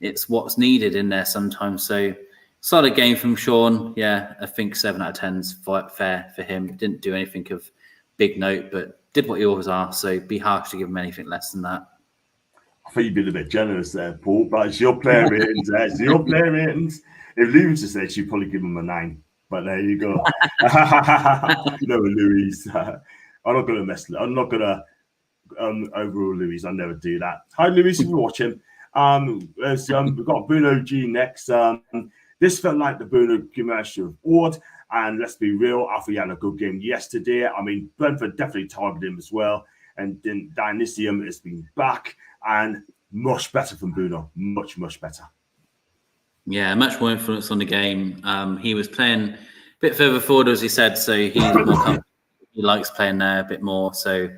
it's what's needed in there sometimes. So solid game from Sean. Yeah, I think 7 out of 10 is fair for him. Didn't do anything of big note, but did what he always asks. So be harsh to give him anything less than that. I think you've been a bit generous there, Paul, but it's your player ratings. It's your player ratings. If Louis just said, you'd probably give him a 9. But there you go. Louis. I'm not going to overrule Louis. I'll never do that. Hi, Louis, if you're watching. We've got Bruno G next. This felt like the Bruno commercial award. And let's be real, I think he had a good game yesterday. I mean, Brentford definitely targeted him as well. And then Dynasium has been back and much better from Bruno. Much, much better. Yeah, much more influence on the game. He was playing a bit further forward, as he said, so he's more comfortable. He likes playing there a bit more. So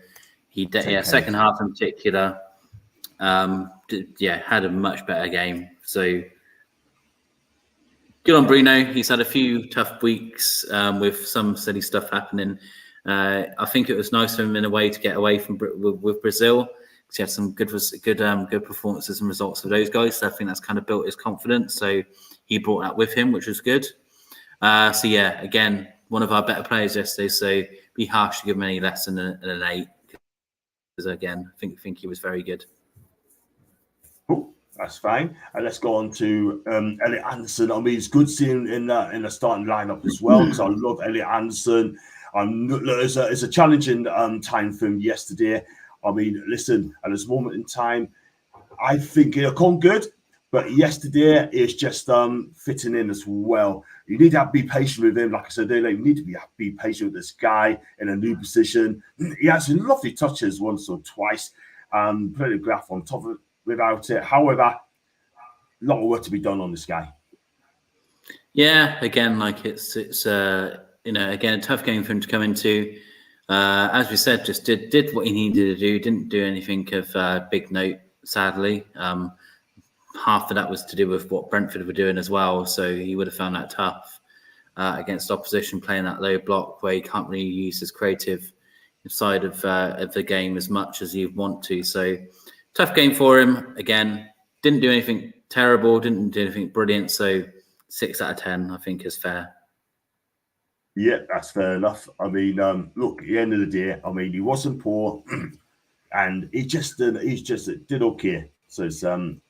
second half in particular, had a much better game. So good on Bruno. He's had a few tough weeks with some silly stuff happening I think it was nice for him in a way to get away from with Brazil, because he had some good performances and results for those guys. So I think that's kind of built his confidence. So he brought that with him, which was good. So yeah, again, one of our better players yesterday. So be harsh to give him any less than an 8, because again, I think he was very good. Cool. That's fine. And let's go on to Elliot Anderson. I mean, it's good seeing in the starting lineup as well, because I love Elliot Anderson. It's a challenging time for him yesterday. I mean, listen, at this moment in time, I think he'll come good, but yesterday is just fitting in as well. You need to be patient with him. Like I said earlier, you need to be patient with this guy in a new position. He has some lovely touches once or twice. Put a graph on top of it without it. However, a lot of work to be done on this guy. Yeah, again, like it's again, a tough game for him to come into. As we said, just did what he needed to do. Didn't do anything of big note, sadly. Half of that was to do with what Brentford were doing as well. So he would have found that tough against opposition, playing that low block where he can't really use his creative side of the game as much as you want to. So tough game for him. Again, didn't do anything terrible, didn't do anything brilliant. So 6 out of 10, I think, is fair. Yeah, that's fair enough. I mean, look, at the end of the day, I mean, he wasn't poor, and he just did okay. So it's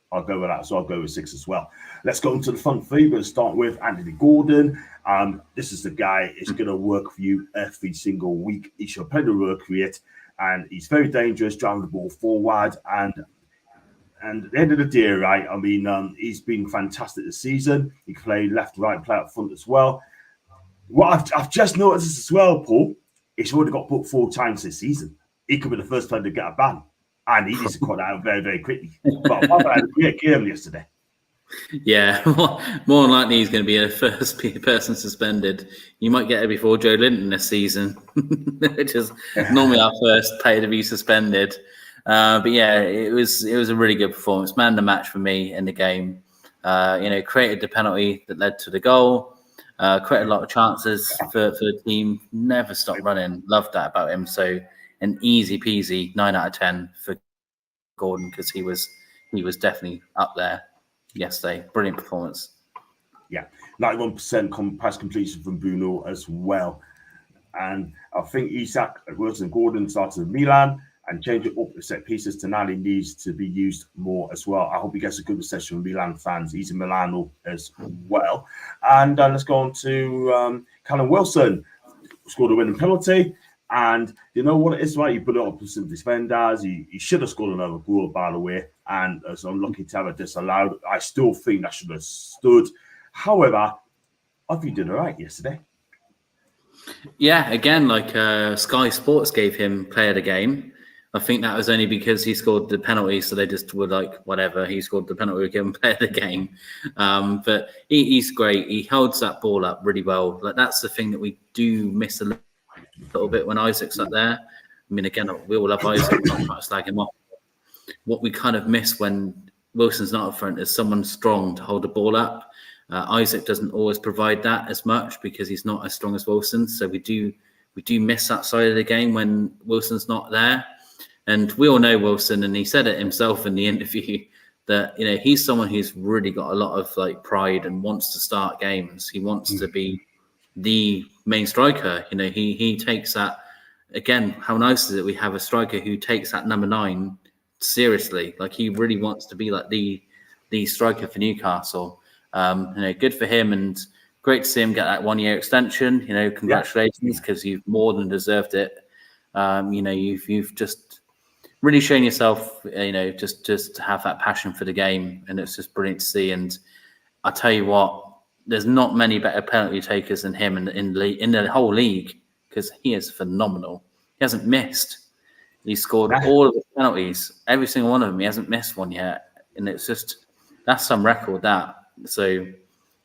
I'll go with that. So I'll go with 6 as well. Let's go into the front three. We'll start with Anthony Gordon. This is the guy who's going to work for you every single week. He should plenty of work rate, and he's very dangerous, driving the ball forward. And at the end of the day, right, I mean, he's been fantastic this season. He can play left, right, play up front as well. What I've just noticed as well, Paul, he's already got booked 4 times this season. He could be the first player to get a ban, and he needs to cut out very, very quickly. But I had a great game yesterday. Yeah, more than likely he's going to be the first person suspended. You might get it before Joe Linton this season, which is normally our first player to be suspended. But yeah, it was a really good performance. Man of the match for me in the game. Created the penalty that led to the goal. Created a lot of chances for the team. Never stopped running. Loved that about him. So an easy peasy 9 out of 10 for Gordon, because he was definitely up there yesterday. Brilliant performance. Yeah, 91% pass completion from Bruno as well. And I think Isak, Wilson, Gordon started with Milan, and change it up to set pieces. Tonali needs to be used more as well. I hope he gets a good reception from Milan fans. He's in Milano as well. And let's go on to Callum Wilson. Scored a winning penalty. And you know what it is, right? He put it up with some defenders. He should have scored another goal, by the way. And as unlucky to have it disallowed, I still think that should have stood. However, I think he did all right yesterday. Yeah, again, like Sky Sports gave him player of the game. I think that was only because he scored the penalty, so they just were like, whatever, he scored the penalty, we'll give him player of the game. But he's great. He holds that ball up really well. Like, that's the thing that we do miss a little bit when Isaac's up there. I mean, again, we all love Isaac, not trying to slag him off. What we kind of miss when Wilson's not up front is someone strong to hold the ball up. Isaac doesn't always provide that as much because he's not as strong as Wilson. So we do miss that side of the game when Wilson's not there. And we all know Wilson, and he said it himself in the interview, that he's someone who's really got a lot of like pride and wants to start games. He wants to be the main striker. He takes that. Again, how nice is it we have a striker who takes that number 9 seriously? Like, he really wants to be like the striker for Newcastle. Good for him, and great to see him get that 1-year extension. Congratulations, because you've more than deserved it. You've just really shown yourself, just to have that passion for the game, and it's just brilliant to see. And I tell you what, there's not many better penalty takers than him in the whole league, because he is phenomenal. He hasn't missed. He scored all of the penalties, every single one of them. He hasn't missed one yet, and that's some record. So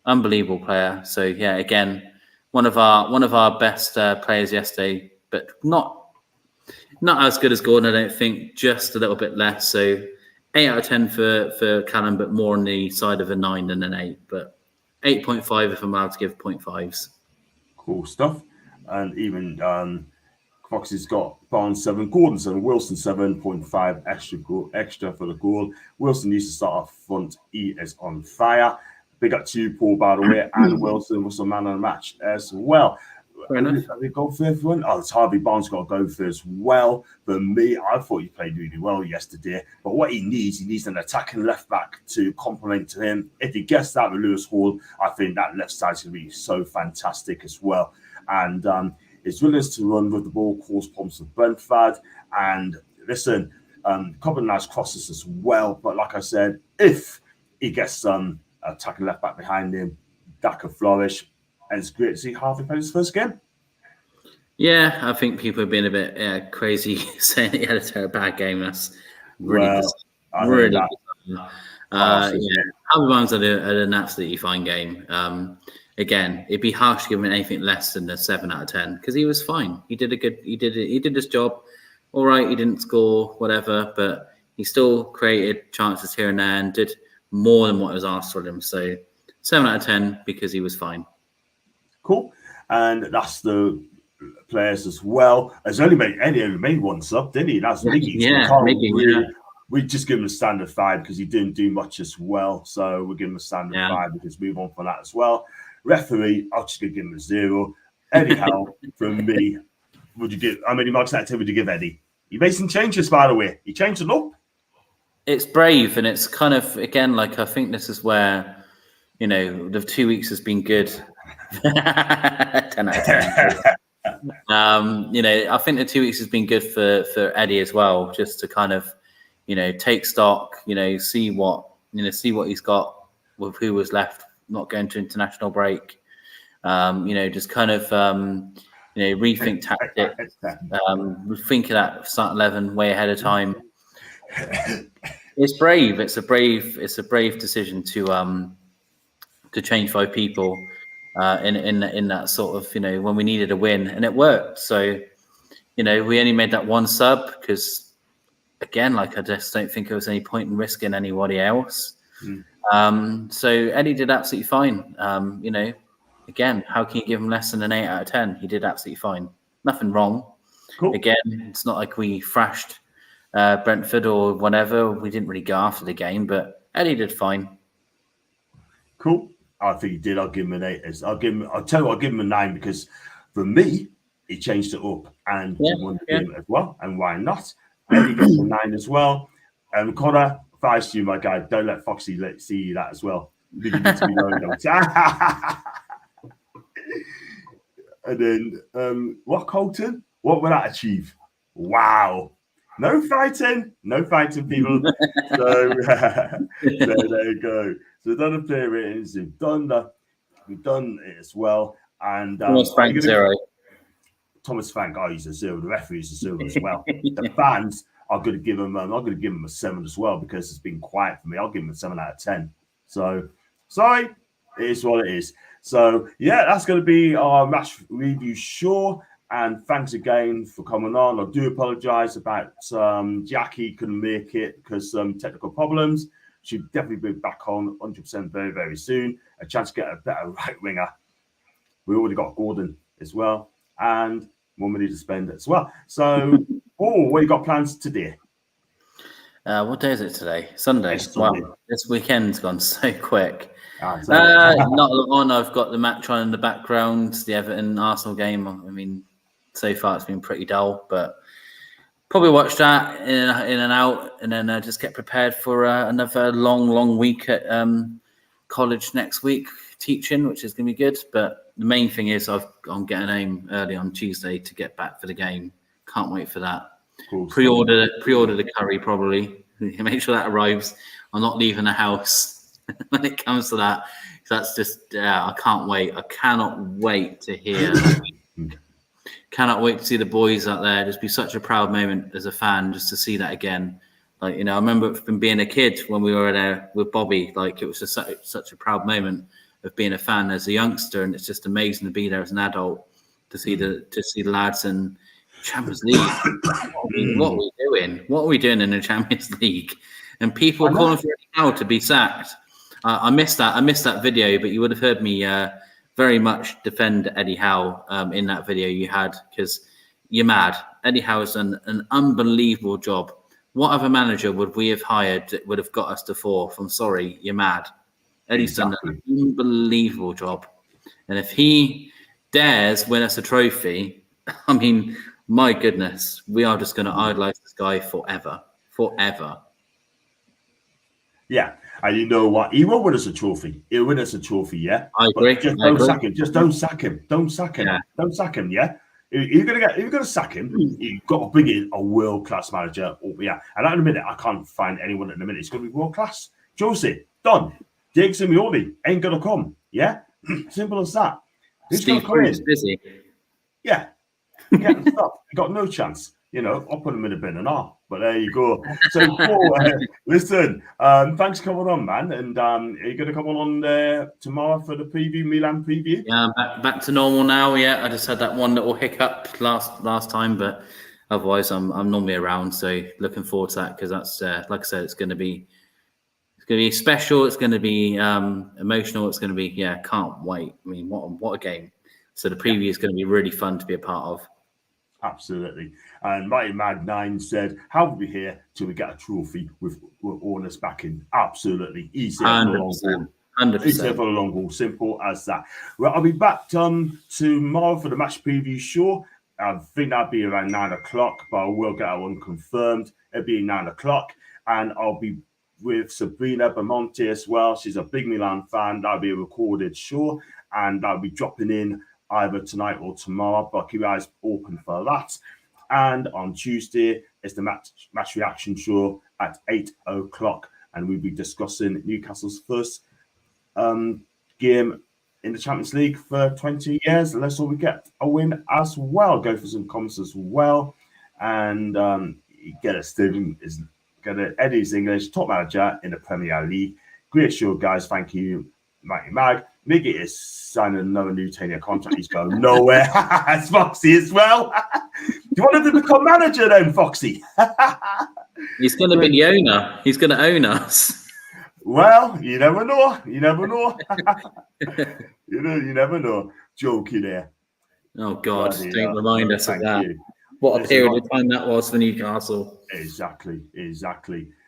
unbelievable player. So yeah, again, one of our best players yesterday, but not as good as Gordon, I don't think. Just a little bit less. So 8 out of 10 for Callum, but more on the side of a 9 than an 8. But 8.5 if I'm allowed to give 0.5s. Cool stuff. And even Foxy's got Barnes 7, Gordon 7, Wilson 7.5 extra for the goal. Wilson needs to start off front. He is on fire. Big up to you, Paul, by the way, and Wilson was the man of the match as well. Have we gone first one? Oh, it's Harvey Barnes got to go first. Well, for me, I thought he played really well yesterday. But what he needs an attacking left back to complement to him. If he gets that with Lewis Hall, I think that left side's going to be so fantastic as well. And his willingness to run with the ball caused problems with Brentford. And listen, couple of nice crosses as well. But like I said, if he gets some attacking left back behind him, that could flourish. And it's great to see Harvey play his first game. Yeah, I think people have been a bit crazy saying he had a bad game. That's really really yeah, Harvey Barnes had an absolutely fine game. Again, it'd be harsh giving anything less than a 7 out of 10 because he was fine. He did his job. All right, he didn't score, whatever, but he still created chances here and there and did more than what was asked of him. So 7 out of 10 because he was fine. Cool. And that's the players as well. As only made one sub, didn't he? That's Miggy. Miggy, we just give him a standard 5 because he didn't do much as well. So we'll give him a standard 5 because move on from that as well. Referee, I'll just give him a 0. Eddie Howe, from me, would you give? How many marks out of 10 would you give Eddie? He made some changes, by the way. He changed the look. It's brave, and it's kind of, again, like I think this is where, the 2 weeks has been good. 10 out of 10. I think the 2 weeks has been good for Eddie as well, just to kind of, take stock, see what he's got with who was left, not going to international break. Just kind of, rethink tactics, rethink of that start 11 way ahead of time. It's brave. It's a brave decision to change 5 people in that sort of, when we needed a win, and it worked. So, we only made that one sub because, again, I just don't think there was any point in risking anybody else. So Eddie did absolutely fine. Again, how can you give him less than an 8 out of 10? He did absolutely fine. Nothing wrong. Cool. Again, it's not like we thrashed Brentford or whatever. We didn't really go after the game, but Eddie did fine. Cool. I think he did. I'll give him an 8. I'll give him a 9 because for me, he changed it up and he won the game as well. And why not? Eddie gets a 9 as well. And Connor, advice to you, my guy, don't let Foxy see that as well. You need to be knowing that. And then Colton? What will that achieve? Wow. No fighting, people. So there you go. So we've done the player ratings, we've done it as well. And Thomas Frank 0. Thomas Frank, he's a 0. The referee's a 0 as well. The fans are going to give him. I'm going to give him a 7 as well because it's been quiet for me. I'll give him a 7 out of 10. So sorry, it is what it is. So yeah, that's going to be our match review show. And thanks again for coming on. I do apologise about Jackie couldn't make it because technical problems. She'll definitely be back on 100% very, very soon. A chance to get a better right winger. We already got Gordon as well. And more money to spend as well. So, what you got plans today? What day is it today? Sunday. Wow, this weekend's gone so quick. Not a lot on. I've got the match on in the background, the Everton-Arsenal game. I mean, so far it's been pretty dull, but probably watch that in and out, and then just get prepared for another long week at college next week, teaching, which is going to be good. But the main thing is I'm getting home early on Tuesday to get back for the game. Can't wait for that. Cool. Pre-order the curry probably. Make sure that arrives. I'm not leaving the house when it comes to that. That's just I can't wait. I cannot wait to hear. Cannot wait to see the boys out there. Just be such a proud moment as a fan, just to see that again. Like, I remember from being a kid when we were there with Bobby. Like, it was just such a proud moment of being a fan as a youngster, and it's just amazing to be there as an adult to see the lads in Champions League. What are we doing? What are we doing in the Champions League? And people calling for Eddie Howe to be sacked. I missed that video, but you would have heard me very much defend Eddie Howe in that video you had, because you're mad. Eddie Howe's done an unbelievable job. What other manager would we have hired that would have got us to 4th? I'm sorry, you're mad. Eddie's done an unbelievable job. And if he dares win us a trophy, I mean, my goodness, we are just going to idolize this guy forever. Forever. Yeah. And you know what? He will win us a trophy. He'll win us a trophy, yeah? I agree. But just don't sack him. Just don't sack him. Don't sack him. Yeah. Don't sack him, yeah? If you're gonna sack him, you've got to bring in a world-class manager. Oh, yeah. And at the minute, I can't find anyone at the minute. It's gonna be world-class. Josie, done. Jake Simeone ain't gonna come. Yeah? Simple as that. Who's Steve gonna come in? busy. Yeah. Get them stuff. You got no chance. You know, I'll put them in a bin and all. But there you go. So, Paul, listen, thanks for coming on, man. And are you going to come on tomorrow for the preview, Milan preview? Yeah, back to normal now. Yeah, I just had that one little hiccup last time, but otherwise, I'm normally around. So, looking forward to that because that's like I said, it's going to be special. It's going to be emotional. It's going to be can't wait. I mean, what a game! So the preview is going to be really fun to be a part of. Absolutely. And Mighty Mad 9 said, how will we here till we get a trophy with owners backing? Absolutely. Easy. 100%. 100%. Easy for the long haul. Simple as that. Well, I'll be back tomorrow for the match preview show. I think that'll be around 9 o'clock, but I will get that one confirmed. It'll be 9 o'clock. And I'll be with Sabrina Bamonte as well. She's a big Milan fan. That'll be a recorded show. And I'll be dropping in either tonight or tomorrow, but keep your eyes open for that. And on Tuesday is the match reaction show at 8 o'clock, and we'll be discussing Newcastle's first game in the Champions League for 20 years. Let's hope we get a win as well. Go for some comments as well, and get a Stephen is get a Eddie's English top manager in the Premier League. Great show, guys. Thank you, Mighty Mag. Miggy is signing another new 10-year contract. He's going nowhere. It's Foxy as well. Do you want him to become manager then, Foxy? He's going to be the owner. He's going to own us. Well, you never know. You never know. You never know. Joking there. Oh, God. Don't remind us of that. You. What a period of time that was for Newcastle. Exactly.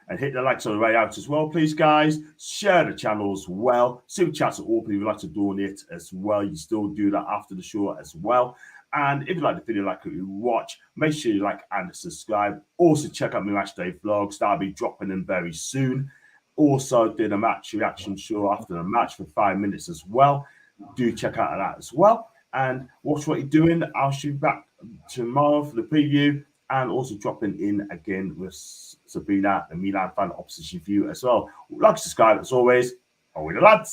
And hit the likes on the way out as well, please, guys. Share the channel as well. Super chats are open if you'd like to donate as well. You still do that after the show as well. And if you like the video, like what you watch, make sure you like and subscribe. Also, check out my match day vlogs. That'll be dropping in very soon. Also, did a match reaction show after the match for 5 minutes as well. Do check out that as well. And watch what you're doing. I'll shoot back tomorrow for the preview. And also dropping in again with Sabrina, the Milan fan opposition view as well. Like, subscribe as always. Away the lads.